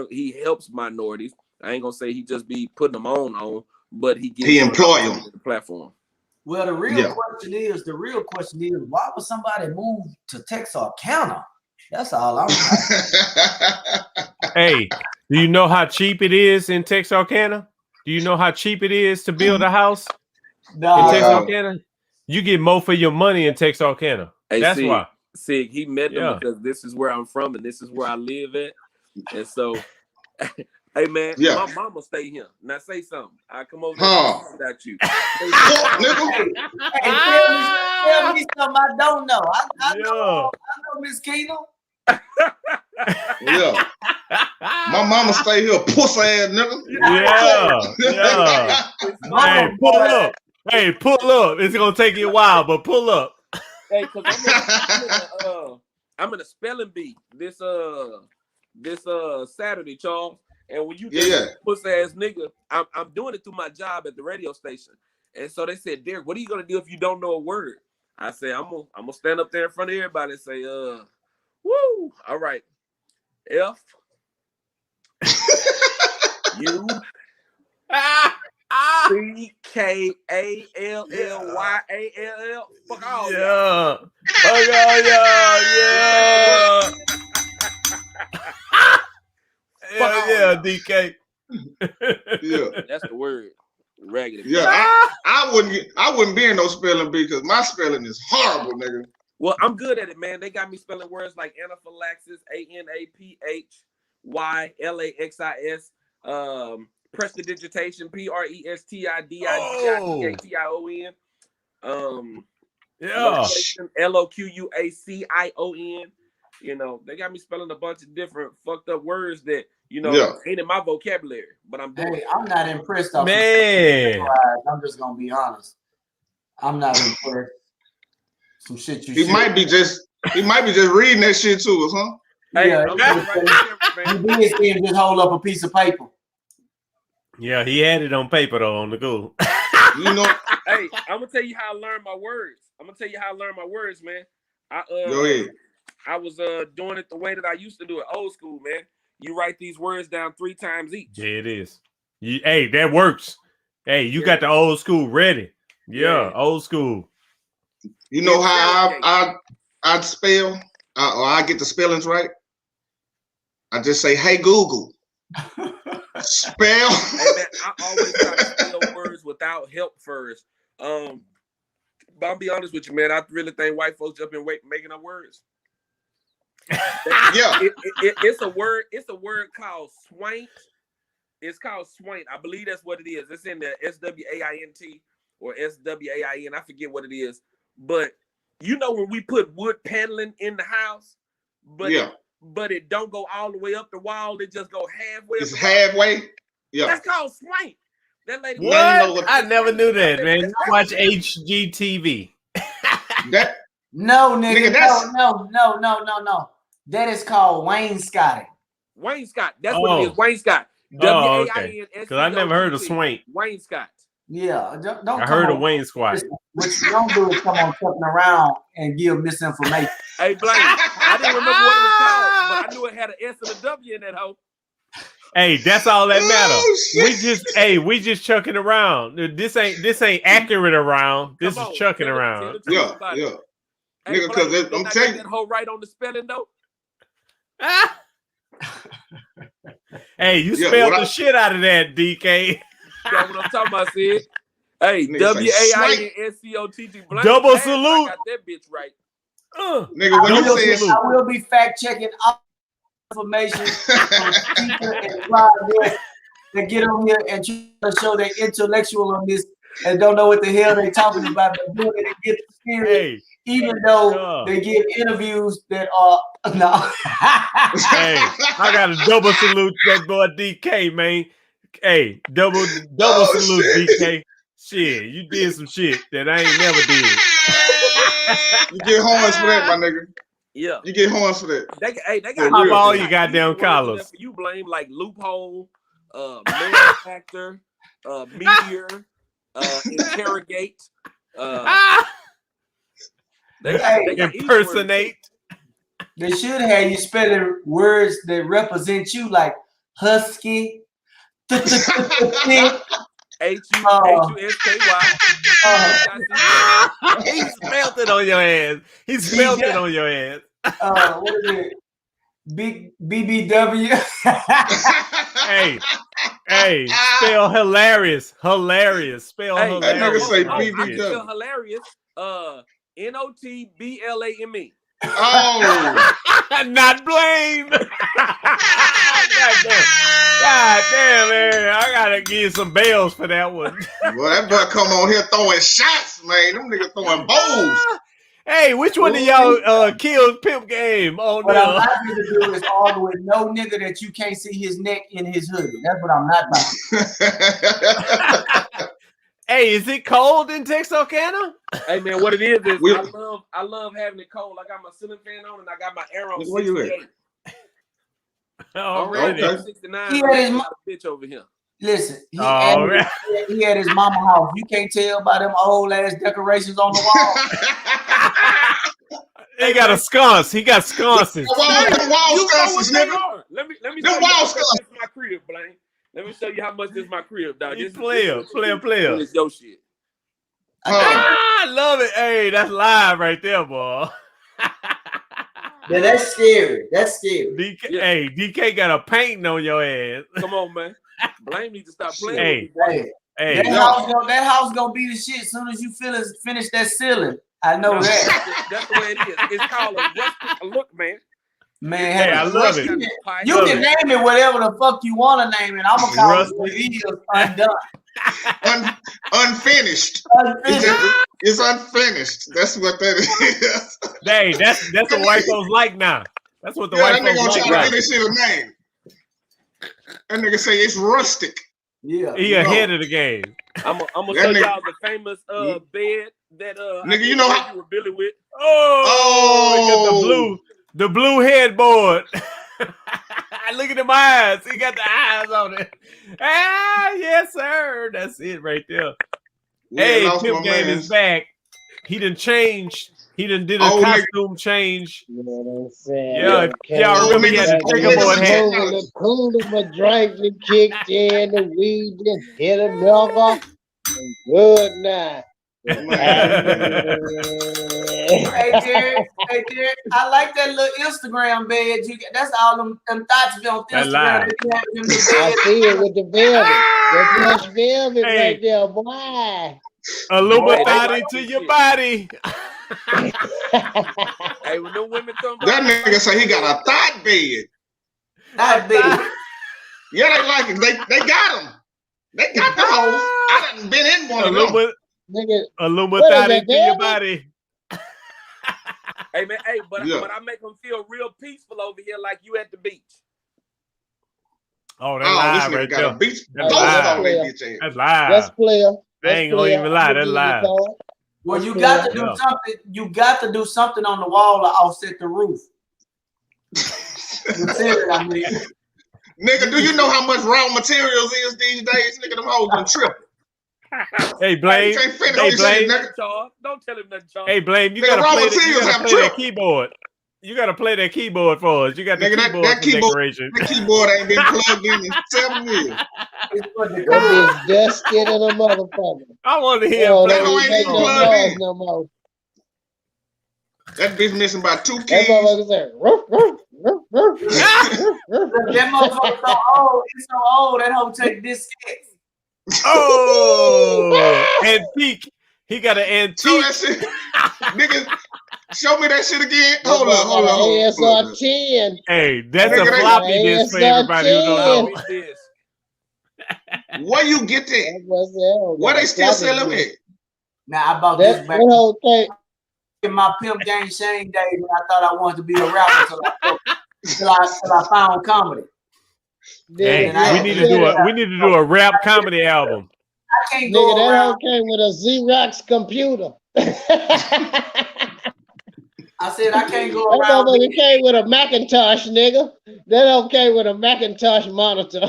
he helps minorities. I ain't gonna say he just be putting them on, but he employ them the platform. Well, the real question is, why would somebody move to Texarkana? That's all I'm Hey, do you know how cheap it is in Texarkana? Do you know how cheap it is to build a house in Texarkana? You get more for your money in Texarkana. Hey, that's why. Sig, he met them because this is where I'm from and this is where I live at. And so, hey man, my mama stay here. Now say something. I come over there without you. Tell me something I don't know. I know Miss Keno. Yeah. My mama stay here, pussy ass nigga. Yeah. Hey, pull up. Hey, pull up. It's gonna take you a while, but pull up. Hey, cause I'm in a spelling bee this Saturday, Charles. And when you pussy ass nigga, I'm doing it through my job at the radio station. And so they said, Derek, what are you gonna do if you don't know a word? I say, I'm gonna stand up there in front of everybody and say, woo, all right. F U CKALLYALL. Fuck all y'all. Oh yeah, DK. Yeah, that's the word. Raggedy. Yeah, I wouldn't be in no spelling bee because my spelling is horrible, nigga. Well, I'm good at it, man. They got me spelling words like anaphylaxis, ANAPHYLAXIS, prestidigitation, PRESTIDIGITION, LOQUACION. They got me spelling a bunch of different fucked up words that ain't in my vocabulary, but I'm doing. Hey, I'm not impressed. Man, I'm just gonna be honest. I'm not impressed. Some shit He might be just reading that shit to us, huh? Hey, yeah, you did see him just hold up a piece of paper. Yeah, he had it on paper though on the go. Hey, I'm gonna tell you how I learned my words. Man. Go ahead. I was doing it the way that I used to do it, old school, man. You write these words down 3 times each. Yeah, it is. Hey, that works. Hey, you got the old school ready. Yeah, old school. You know how I spell, or I get the spellings right? I just say, "Hey Google, spell." Hey man, I always try to spell words without help first. But I'll be honest with you, man. I really think white folks up in making up words. It's a word. It's a word called swank. It's called swank. I believe that's what it is. It's in the SWAINT or SWAIN. I forget what it is. But when we put wood paneling in the house, but it don't go all the way up the wall. It just go halfway. It's halfway. Yeah, that's called swank. That lady. What? I never knew that, man. I watch HGTV. No, nigga. No. That is called wainscoting. Wainscot. That's what it is. Wainscot. WAIN. Because I never heard of swank. Wainscot. Yeah, don't. I heard of wainscot. What you don't do is come on Chuckin Around and give misinformation. Hey, Blaine, I didn't remember what it was called, but I knew it had an S and a W in that hoe. Hey, that's all that matters. We just chucking around. This ain't accurate around. This is chucking around. Yeah. Hey, nigga, because I'm telling you, that hoe right on the spelling though. Hey, you spelled the shit out of that, DK. That's what I'm talking about, Sid. Hey, WAINSCOTT. Double salute. I got that bitch right. Nigga, when you say I will be fact checking all information from teacher and that get on here and try to show their intellectual on this and don't know what the hell they talking about, but doing it and get the spirit, even though they give interviews that are no. Hey, I got a double salute to that boy DK, man. Hey, double salute, DK. Shit, you did some shit that I ain't never did. You get horns for that, my nigga. Yeah. You get horns for that. They got Pop real. all they you got goddamn easy words in there collars. for you blame like loophole, man factor, meteor, interrogate. They got easy words. Impersonate. They should have you spelling words that represent you, like husky. H-U-S-K-Y. He spelled it on your ass. He spelled it on your ass. What is it? BBW. Hey, spell hilarious. Hilarious. Spell Hey, that nigga hilarious. say I can BBW. spell hilarious. NOTBLAME. Oh, Not blame. God damn, man. I gotta give you some bells for that one. well, that boy come on here throwing shots, man. Them niggas throwing bowls. Hey, which one of y'all killed Pimp Game on What I'm there? not going to do is argue with no nigga that you can't see his neck in his hoodie. That's what I'm not about. Hey, is it cold in Texarkana? Hey man, what it is I love having it cold. I got my ceiling fan on and I got my air on. Where you at? Already. Okay. 69. He had his bitch over here. Listen, he Already. had his mama house. You can't tell by them old ass decorations on the wall. They got a sconce. He got sconces. The wall sconces, nigga. Let me The show you wall how much sconces. this is my crib, Blaine. Let me show you how much this is my crib, dog. You This player. This is your shit. I love it. Hey, that's live right there, boy. Yeah, that's scary. That's scary. DK, Yeah. Hey, DK got a painting on your ass. Come on, man. Blaine needs to stop playing. Hey, That house gonna be the shit as soon as you finish that ceiling. I know that. That's the way it is. It's called a rustic look, man. Man, hey, I love it. You can name it whatever the fuck you want to name it. I'm gonna call it what it is, undone. Unfinished. It's unfinished. That's what that is. Hey, that's what white folks like now. That's what the white that nigga folks gonna like try now. to give this shit a name. That nigga say it's rustic. Yeah. He ahead of the game. I'm gonna That show nigga- y'all the famous bed that Nigga, you know how- you were Billy with. Oh, he got the blue headboard. Look at them eyes. He got the eyes on it. Ah, yes, sir. That's it right there. Hey, Pimp Game is back. He done changed. He done did a costume change. You know what I'm saying? Yeah, y'all remember he had the checkerboard hat. The cooler, my drinks and kicked in, the weed and hit a milk off. And good night. Hey, Derek, I like that little Instagram bed. That's all them thoughts be on That Instagram. live. I see it with the velvet. That plush velvet Hey. right there, boy. Illuminati like to this your shit. body. Hey, when them women come by, That nigga say he got a thought bed. That bed. Yeah, they like it. They got him. They got the hoes. I done been in one of them. Nigga, Illuminati that, to your velvet? body. hey man, but Yeah. I make them feel real peaceful over here, like you at the beach. Oh, that's Oh, this live nigga right got there. a beach. That's post live. on that bitch ass. That's live. that's player. I ain't gonna even lie, that's live. Well, you got to do Yeah. something. You got to do something on the wall to offset the roof. You see it, I mean. Nigga, do you know how much raw materials is these days? Nigga, them hoes done tripping. Hey, Blame. You can't finish Hey, this Blame. shit, nigga. Charles, don't tell him nothing, Charles. Hey, Blame, you Nigga, gotta raw play, materials have that tripped. keyboard. You gotta play that keyboard for us. You got the Nigga, keyboard that for keyboard- decoration. The keyboard ain't been plugged in 7 years. It's for the That good. bitch dusted in a motherfucker. I want to hear Oh, Blame. that that hoe ain't ain't make even no plugged noise in. no more. That bitch missing by 2 That keys. motherfucker said, "Ruff, ruff, ruff, ruff, ruff, ruff." That motherfucker so old. It's so old. That whole take diskettes. Oh, antique. He got an Show antique. that shit. Nigga, show me that shit again. That Hold motherfucker on. ASR 10. Hey, that's Nigga, a they- floppy disk for everybody who don't know. Read this. Where you get that? That was hell. Where they still sell them at? Now I bought That this back whole thing. in my Pimp Game Shane days when I thought I wanted to be a rapper till I found comedy. Hey, Nigga, we need to do a rap comedy album. I can't go that around. hoe came with a Xerox computer. I said I can't go That around. motherfucker came with a Macintosh, nigga. That hoe came with a Macintosh monitor.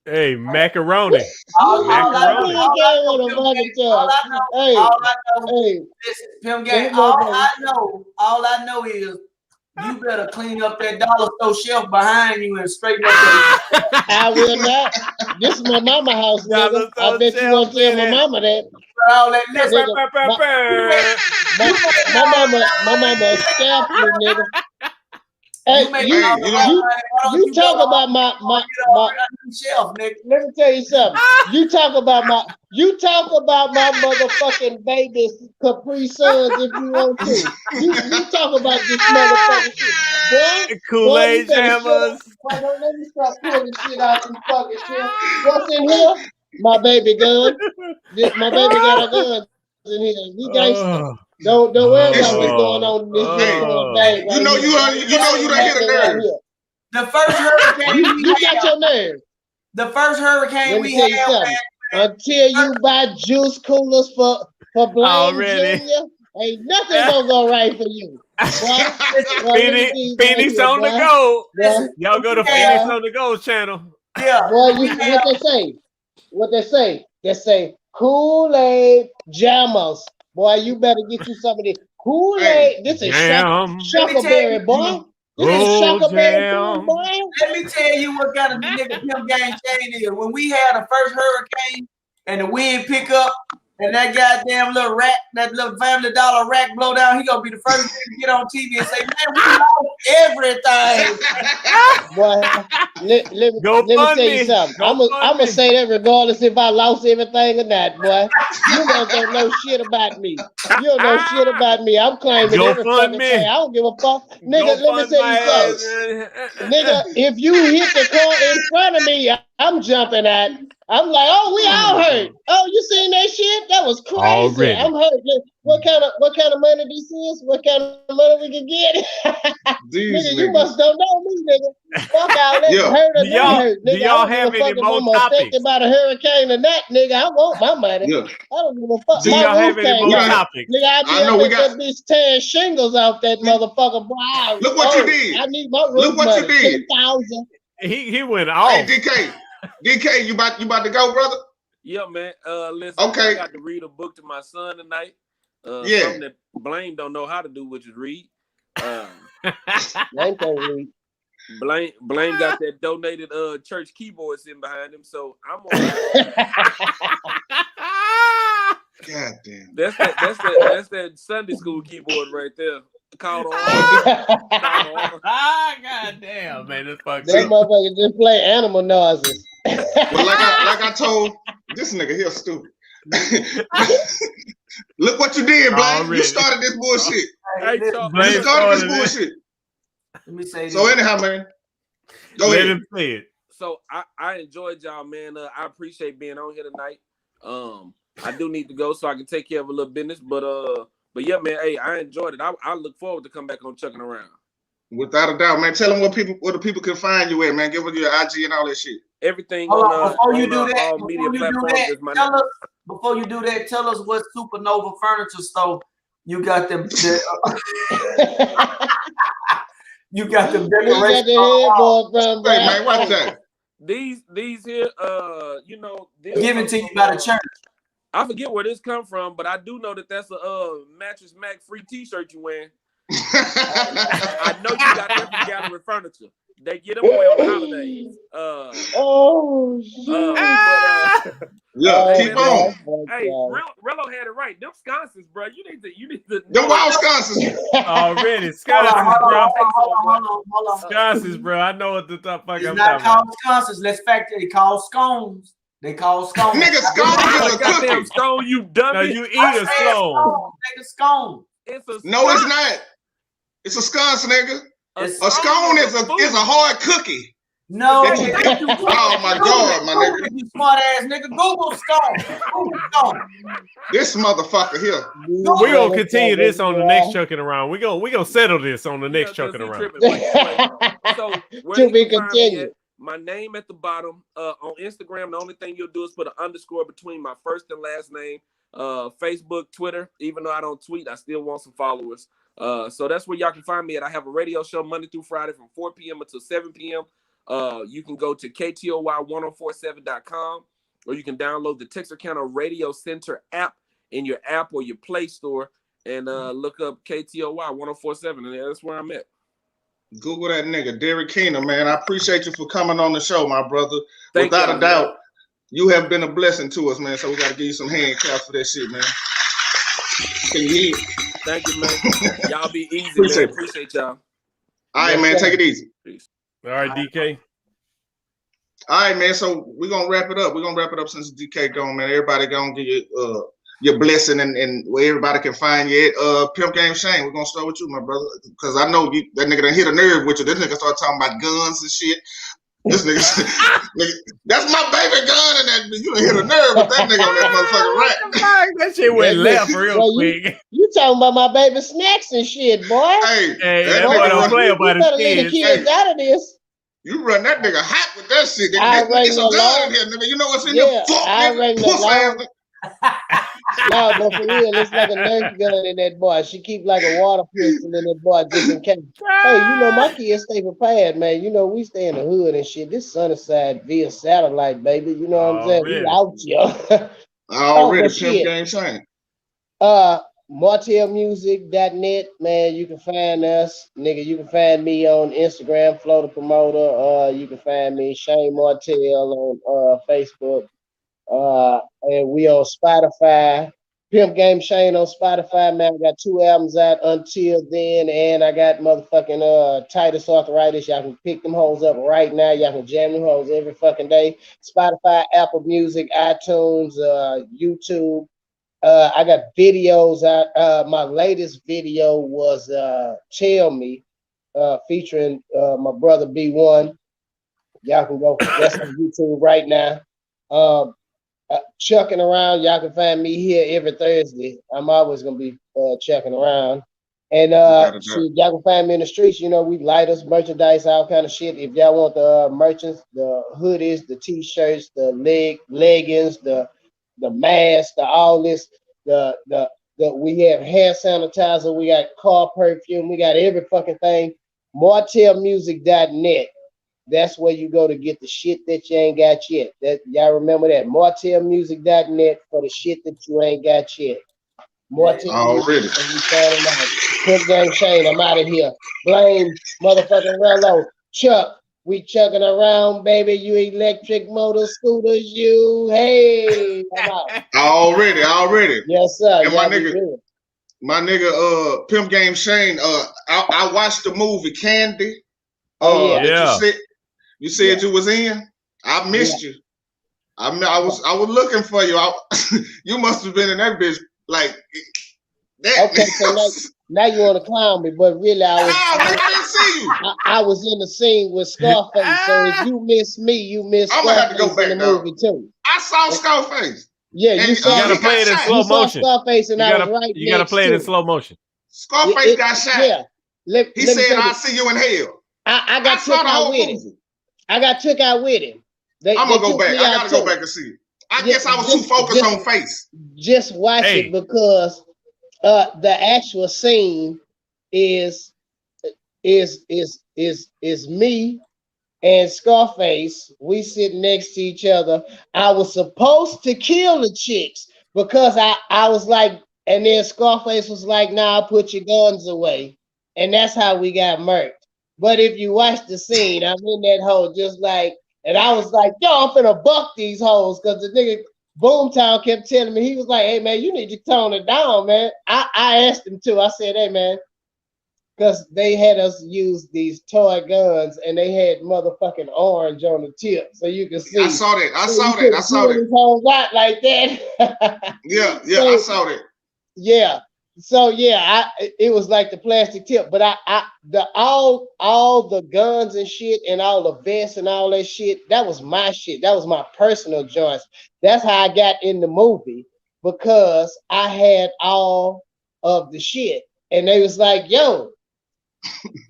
Hey, macaroni. All I Macaroni. know, Hey, listen, Pim Gang, all I know is you better clean up that dollar store shelf behind you and straighten up that. I will not. This is my mama house, Dollar nigga. I bet you store won't tell shelf, my mama that. All that listen, Nigga, my mama stamped you, nigga. Hey, you talk about my shelf, nigga. let me tell you something. You talk about my motherfucking baby's Capri Suns if you want to. You talk about this motherfucking shit. Boy, Kool-Aid you better shut Jammers. up. Boy, don't let me start pulling shit out some fucking shit. What's in here? My baby gun. My baby got a gun in here. We gangster. Don't worry about what's going on in this bag. You know you done hit a nerve. The first hurricane you got your nerve. The first hurricane we had, had. Until you buy juice coolers for Blaine Jr., ain't nothing gonna go right for you. Phoenix on the go. Y'all go to Phoenix on the Go channel. Yeah. Boy, what they say? They say Kool-Aid Jammers. Boy, you better get you some of this Kool-Aid. This is Shuckleberry, boy. This is Shuckleberry, boy. Let me tell you what kind of nigga Pim Gang Shane is. When we had the first hurricane and the wind pick up and that goddamn little rack, that little Family Dollar rack blow down, he gonna be the first nigga to get on TV and say, man, we lost everything. Boy, let me tell you something. I'm gonna say that regardless if I lost everything or not, boy. You don't know shit about me. You don't know shit about me. I'm claiming every fucking thing. I don't give a fuck. Nigga, let me tell you something. Nigga, if you hit the car in front of me, I'm jumping at. I'm like, oh, we all hurt. Oh, you seen that shit? That was crazy. Already. I'm hurt. What kind of money this is? What kind of money we can get? Nigga, you must don't know me, nigga. Fuck out. Let's hurt or not hurt. Nigga, do y'all have any more topics? Affected by the hurricane or not, nigga, I want my money. Yeah. I don't give a fuck. Do y'all have any more topics? Nigga, I be that bitch tearing shingles off that motherfucker. Boy, look what you did. I need my roof money. 10,000. He went off. Hey, DK, you about to go, brother? Yeah, man. Listen, okay. I got to read a book to my son tonight. Something that Blaine don't know how to do, which is read. Blaine can't read. Blaine got that donated church keyboard sitting behind him, so I'm on. God damn. That's that Sunday school keyboard right there. Called on. God damn, man, this fucked that motherfucker just play animal noises. Well, like I told this nigga here, stupid. Look what you did, Blaine. You started this bullshit. You started this bullshit. Let me say this. So anyhow, man, go ahead. Him say it. So I enjoyed y'all, man. I appreciate being on here tonight. I do need to go so I can take care of a little business, but yeah, man. Hey, I enjoyed it. I look forward to come back on Chuckin Around. Without a doubt, man. Tell them where the people can find you at, man. Give them your IG and all that shit. Everything before you do that, tell us what Supernova Furniture Store you got them. You got them decorations. Hey, man, watch that. These here, given to you by the church. I forget where this come from, but I do know that that's a Mattress Mac free T-shirt you wearing. I know you got that from Gallery Furniture. They get them away on holidays. Keep on. Hey, Rello had it right. Them sconces, bro. You need to. Them wild sconces. Already sconces, bro. Hold on. Sconces, bro. I know what the fuck I'm talking about. It's not called sconces. Let's fact it. They call scones. They call scones. Nigga, scones is a cookie. Scone, you dummy. No, you eat a scone. Nigga, scone. No, it's not. It's a sconce, nigga. A scone is a hard cookie. No, That you- nigga, you Oh my God, my nigga. You smart ass nigga. Google Stone. Google Stone. This motherfucker here. We're gonna continue this on the next Chucking Around. We're gonna settle this on the next Chucking Around. So where To you be can find me continued. at, my name at the bottom. On Instagram, the only thing you'll do is put an underscore between my first and last name. Facebook, Twitter. Even though I don't tweet, I still want some followers. So that's where y'all can find me at. I have a radio show Monday through Friday from 4 p.m. until 7 p.m. You can go to ktoy1047.com, or you can download the Texarkana Radio Center app in your app or your Play Store and look up KTOY 1047, and that's where I'm at. Google that nigga, Derek Keener, man. I appreciate you for coming on the show, my brother. Thank Without y'all, a doubt, you have been a blessing to us, man. So we got to give you some hand claps for that shit, man. Can you hear? Thank you, man. Y'all be easy, Appreciate man. it. Appreciate y'all. All right, man. Take it easy. Peace. All right, DK. All right, man. So we're gonna wrap it up. We're gonna wrap it up since DK gone, man. Everybody gonna give you your blessing and where everybody can find you at. Pimp Game Shane. We're gonna start with you, my brother, because I know you, that nigga done hit a nerve with you. This nigga start talking about guns and shit. This nigga, nigga, that's my baby gun, and that you done hit a nerve with that nigga on that motherfucking rack. That shit went left real quick. You talking about my baby snacks and shit, boy? Hey, that boy boy don't play about his better leave the kids. kids out of this. You run that nigga hot with that shit. I rang It's a the gun alarm. in here, nigga. You know what's in Yeah, your fuck, I rang nigga? the Puss ass alarm. nigga. No, but for real, it's like a Nerf gun in that boy. She keep like a water pistol in that boy just in case. Hey, you know my kids stay prepared, man. You know we stay in the hood and shit. This Sunnyside via satellite, baby. You know what I'm saying? We out here. Already, but Pimp shit. Game Shane. Martelmusic.net, man. You can find us, nigga. You can find me on Instagram, Flo the Promoter. You can find me Shane Martel on Facebook. And we on Spotify. Pimp Game Shane on Spotify, man. I got 2 albums out until then, and I got motherfucking Titus Arthritis. Y'all can pick them hoes up right now. Y'all can jam them hoes every fucking day. Spotify, Apple Music, iTunes, YouTube. I got videos out. My latest video was Tell Me, featuring my brother B1. Y'all can go. That's on YouTube right now. Chucking Around. Y'all can find me here every Thursday. I'm always gonna be checking around. And y'all can find me in the streets. You know, we lighters, merchandise, all kind of shit. If y'all want the merchants, the hoodies, the t-shirts, the leggings, the masks, the all this, the we have hand sanitizer, we got car perfume, we got every fucking thing. Martelmusic.net. That's where you go to get the shit that you ain't got yet. That y'all remember that. Martelmusic.net for the shit that you ain't got yet. Martel Already. Pimp Game Shane, I'm out of here. Blame motherfucking Rello. Chuck, we chucking around, baby. You electric motor scooters, you. Hey, I'm out. Already. Yes, sir. And my nigga, Pimp Game Shane. I watched the movie Candy. Yeah. You said you was in. I missed you. I was looking for you. You must have been in that bitch like that. Okay, so now you want to clown me, but really I didn't see you. I was in the scene with Scarface. So if you miss me, you miss I'm gonna have to go Scarface back in the movie too. I saw Scarface. Yeah, And you saw. You gotta play it in slow motion. Scarface, and I was right. You gotta play it in slow motion. Scarface got shot. Yeah. He said, "I'll see you in hell." I got took out with him. I got took out with him. I'm gonna go back. I gotta go back and see it. I guess I was too focused on face. Just watch it because the actual scene is me and Scarface. We sit next to each other. I was supposed to kill the chicks because I was like, and then Scarface was like, "Nah, put your guns away," and that's how we got murked. But if you watch the scene, I'm in that hole just like, and I was like, "Yo, I'm finna buck these hoes," because the nigga Boomtown kept telling me, he was like, "Hey man, you need to tone it down, man." I asked him to. I said, "Hey man," because they had us use these toy guns and they had motherfucking orange on the tip, so you can see. I saw that. I saw that. These hoes out like that. Yeah, I saw that. Yeah. So yeah, it was like the plastic tip, but all the guns and shit and all the vests and all that shit, that was my shit. That was my personal joints. That's how I got in the movie because I had all of the shit. And they was like, yo,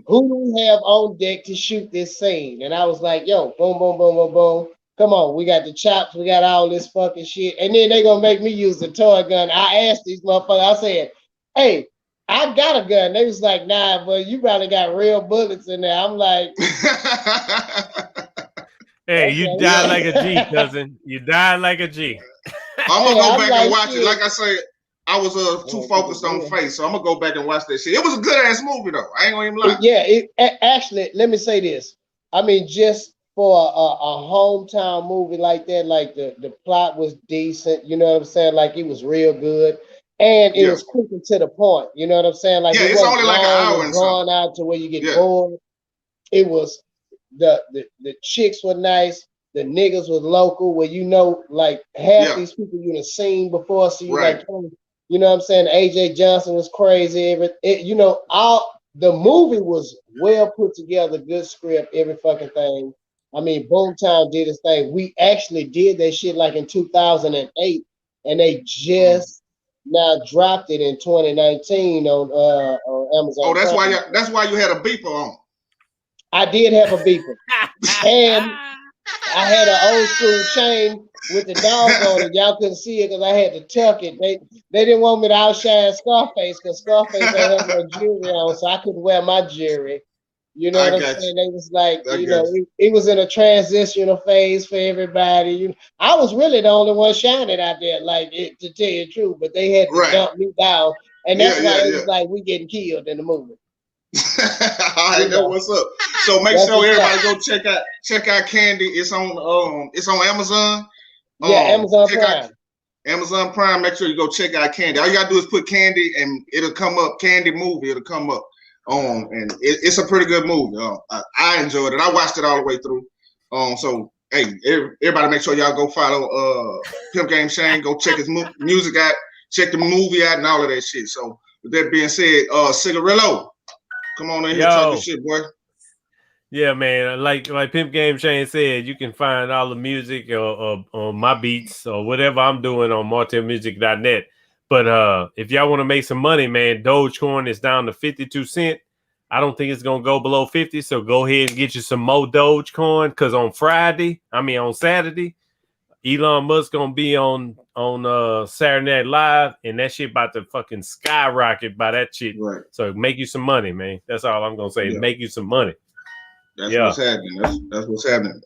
who do we have on deck to shoot this scene? And I was like, yo, boom, boom, boom, boom, boom. Come on, we got the chops, we got all this fucking shit. And then they gonna make me use the toy gun. I asked these motherfuckers, I said, hey, I got a gun. They was like, nah, but you probably got real bullets in there. I'm like, hey, you died like a G, cousin. You died like a G. I'm gonna go back and watch it. Like I said, I was too focused on face, so I'm gonna go back and watch that shit. It was a good ass movie though. I ain't gonna even lie. Yeah, actually, let me say this. I mean, just for a hometown movie like that, like the plot was decent. You know what I'm saying? Like it was real good, and it was quick and to the point. You know what I'm saying? Like it's only like an hour and drawn out to where you get bored. It was the chicks were nice. The niggas was local, where you know, like half these people you done seen before. So you like, you know what I'm saying? AJ Johnson was crazy. You know, the movie was well put together, good script, every fucking thing. I mean, Boomtown did his thing. We actually did that shit like in 2008, and they just now dropped it in 2019 on Amazon. Oh, that's why you had a beeper on. I did have a beeper, and I had an old school chain with the dog on it. Y'all couldn't see it because I had to tuck it. They didn't want me to outshine Scarface because Scarface ain't have no jewelry on, so I couldn't wear my jewelry. You know what I'm saying? They was like, you know, it was in a transitional phase for everybody. I was really the only one shining out there, like to tell you the truth, but they had to dump me down, and that's why it was like we getting killed in the movie. I know what's up. So make sure everybody go check out Candy. It's on Amazon. Amazon Prime. Amazon Prime. Make sure you go check out Candy. All you gotta do is put Candy, and it'll come up. Candy movie. It'll come up. And it's a pretty good movie. I enjoyed it. I watched it all the way through. So hey, everybody, make sure y'all go follow Pimp Game Shane. Go check his music out. Check the movie out and all of that shit. So with that being said, Cigarillo, come on in here, talk your shit, boy. Yeah, man. Like Pimp Game Shane said, you can find all the music or my beats or whatever I'm doing on martelmusic.net. But if y'all want to make some money, man, Dogecoin is down to 52 cents. I don't think it's going to go below 50. So go ahead and get you some more Dogecoin. Because on Saturday, Elon Musk going to be on Saturday Night Live. And that shit about to fucking skyrocket by that shit. Right. So make you some money, man. That's all I'm going to say. Yeah. Make you some money. That's what's happening. That's what's happening.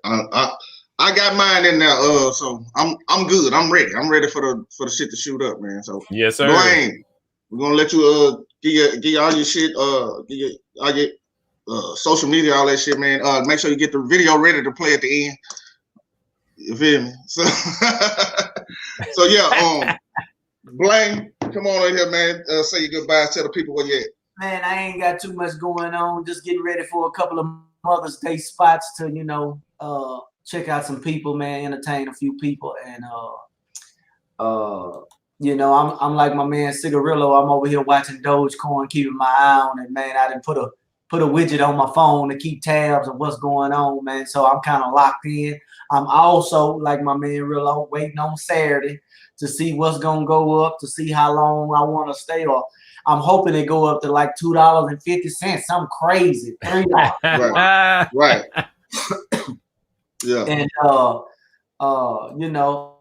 I got mine in there, so I'm good. I'm ready. I'm ready for the shit to shoot up, man. So yes, sir. Blaine, we're gonna let you give you all your shit, give you all your social media, all that shit, man. Make sure you get the video ready to play at the end. You feel me? So so yeah, Blaine, come on in here, man. Say your goodbyes, tell the people where you at. Man, I ain't got too much going on. Just getting ready for a couple of Mother's Day spots to, you know, check out some people, man, entertain a few people, and you know, I'm like my man Cigarillo. I'm over here watching Dogecoin, keeping my eye on it, man. I didn't put a widget on my phone to keep tabs of what's going on, man. So I'm kind of locked in. I'm also like my man Rillo, waiting on Saturday to see what's gonna go up, to see how long I want to stay, or I'm hoping it go up to like $2.50, something crazy, $3. Right. Yeah. And you know,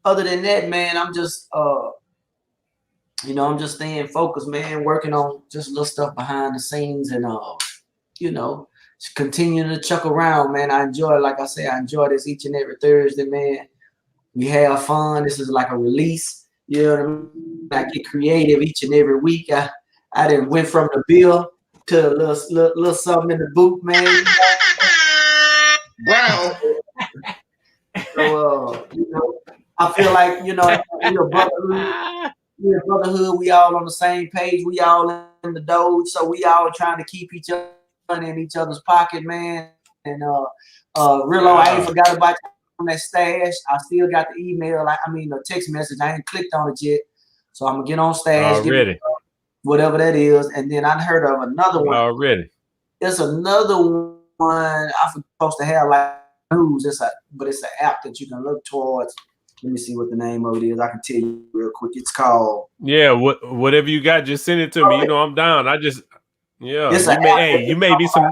other than that, man, I'm just you know, I'm just staying focused, man, working on just little stuff behind the scenes, and you know, continuing to chuck around, man. I enjoy, like I say, I enjoy this each and every Thursday, man. We have fun. This is like a release, you know what I mean? I get creative each and every week. I done went from the bill to a little something in the boot, man. Brown. So, you know, I feel like, you know, we're a brotherhood. We all on the same page. We all in the Doge, so we all trying to keep each other in each other's pocket, man. And Rillo, I ain't forgot about you on that stash. I still got the email. I mean, the text message. I ain't clicked on it yet. So I'm gonna get on Stash, Already. whatever that is, and then I heard of another one. Already. There's another one I'm supposed to have like news. But it's an app that you can look towards. Let me see what the name of it is. I can tell you real quick. It's called. Yeah, whatever you got, just send it to me. You know I'm down. You made me some.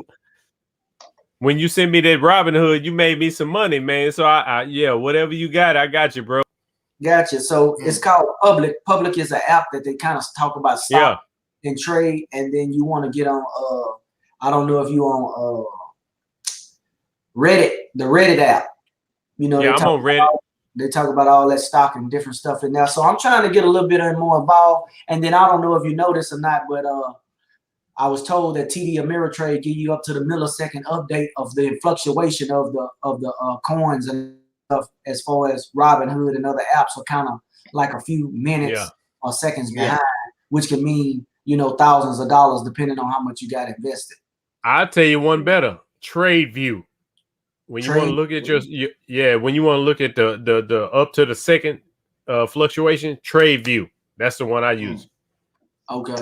When you send me that Robin Hood, you made me some money, man. So yeah, whatever you got, I got you, bro. Gotcha. So it's called Public. Public is an app that they kind of talk about stock and trade, and then you want to get on. I don't know if you on Reddit, the Reddit app. You know, I'm on Reddit. They talk about all that stock and different stuff in there. So I'm trying to get a little bit more involved. And then I don't know if you know this or not, but I was told that TD Ameritrade give you up to the millisecond update of the fluctuation of the coins and stuff as far as Robinhood and other apps are kind of like a few minutes or seconds behind, which can mean, you know, thousands of dollars depending on how much you got invested. I'll tell you one better. TradeView. When you want to look at when you want to look at the up to the second fluctuation, TradeView. That's the one I use. Okay.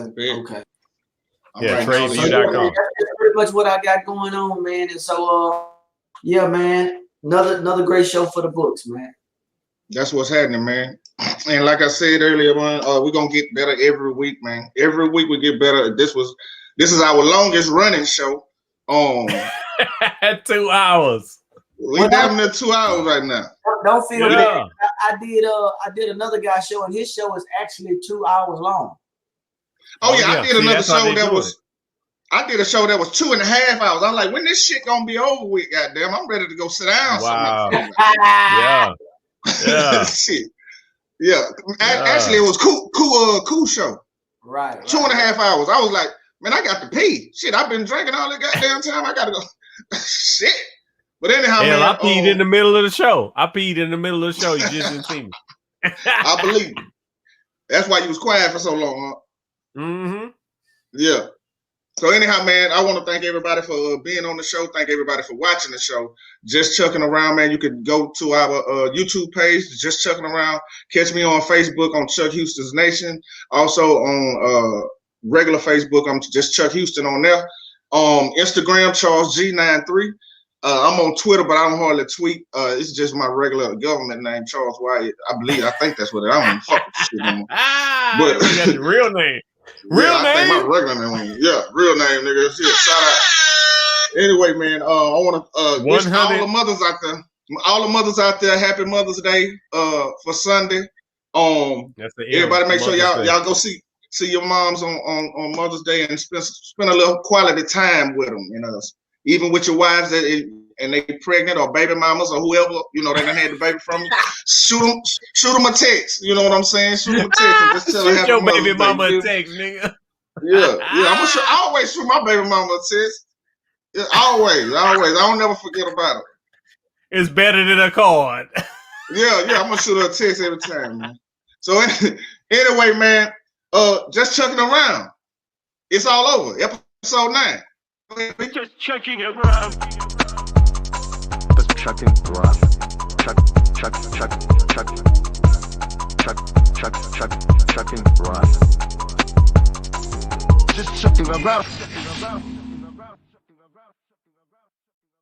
Yeah, TradeView.com. That's pretty much what I got going on, man. And so yeah, man. Another great show for the books, man. That's what's happening, man. And like I said earlier, man, we're gonna get better every week, man. Every week we get better. This is our longest running show. 2 hours. We down there 2 hours right now. Don't feel bad. I did another guy's show, and his show is actually 2 hours long. I did another show that was. I did a show that was 2.5 hours. I'm like, when this shit gonna be over with? Goddamn, I'm ready to go sit down. Wow. Shit. Yeah. Actually, it was cool show. Right. 2.5 hours. I was like, man, I got to pee. Shit, I've been drinking all the goddamn time. I gotta go. Shit. But anyhow, man, I peed in the middle of the show. You just didn't see me. I believe you. That's why you was quiet for so long, huh? Mm-hmm. Yeah. So anyhow, man, I want to thank everybody for being on the show. Thank everybody for watching the show. Just Chucking Around, man. You can go to our YouTube page, Just Chucking Around. Catch me on Facebook on Chuck Houston's Nation. Also on regular Facebook, I'm just Chuck Houston on there. Instagram, Charles G93. I'm on Twitter, but I don't hardly tweet. It's just my regular government name, Charles Wyatt. I think that's what it is. I don't even fuck with this shit anymore. But that's the real name. I think my regular name. Yeah, real name, nigga. Yeah, shout out. Anyway, man, I want to wish all the mothers out there. All the mothers out there, happy Mother's Day for Sunday. Everybody make sure y'all go see your moms on Mother's Day and spend a little quality time with them, you know. Even with your wives and they pregnant or baby mamas or whoever, you know, they done had the baby from you. Shoot them a text. You know what I'm saying? Shoot them a text and just tell them happy your Mother's baby Day, mama a text, nigga. Yeah. I always shoot my baby mama a text. Yeah, always. I don't never forget about it. It's better than a card. Yeah, I'm gonna shoot her a text every time, man. So anyway, man, just chucking around. It's all over. Episode 9. We're just checking around. Just chucking around. Chucking around. Just chucking around.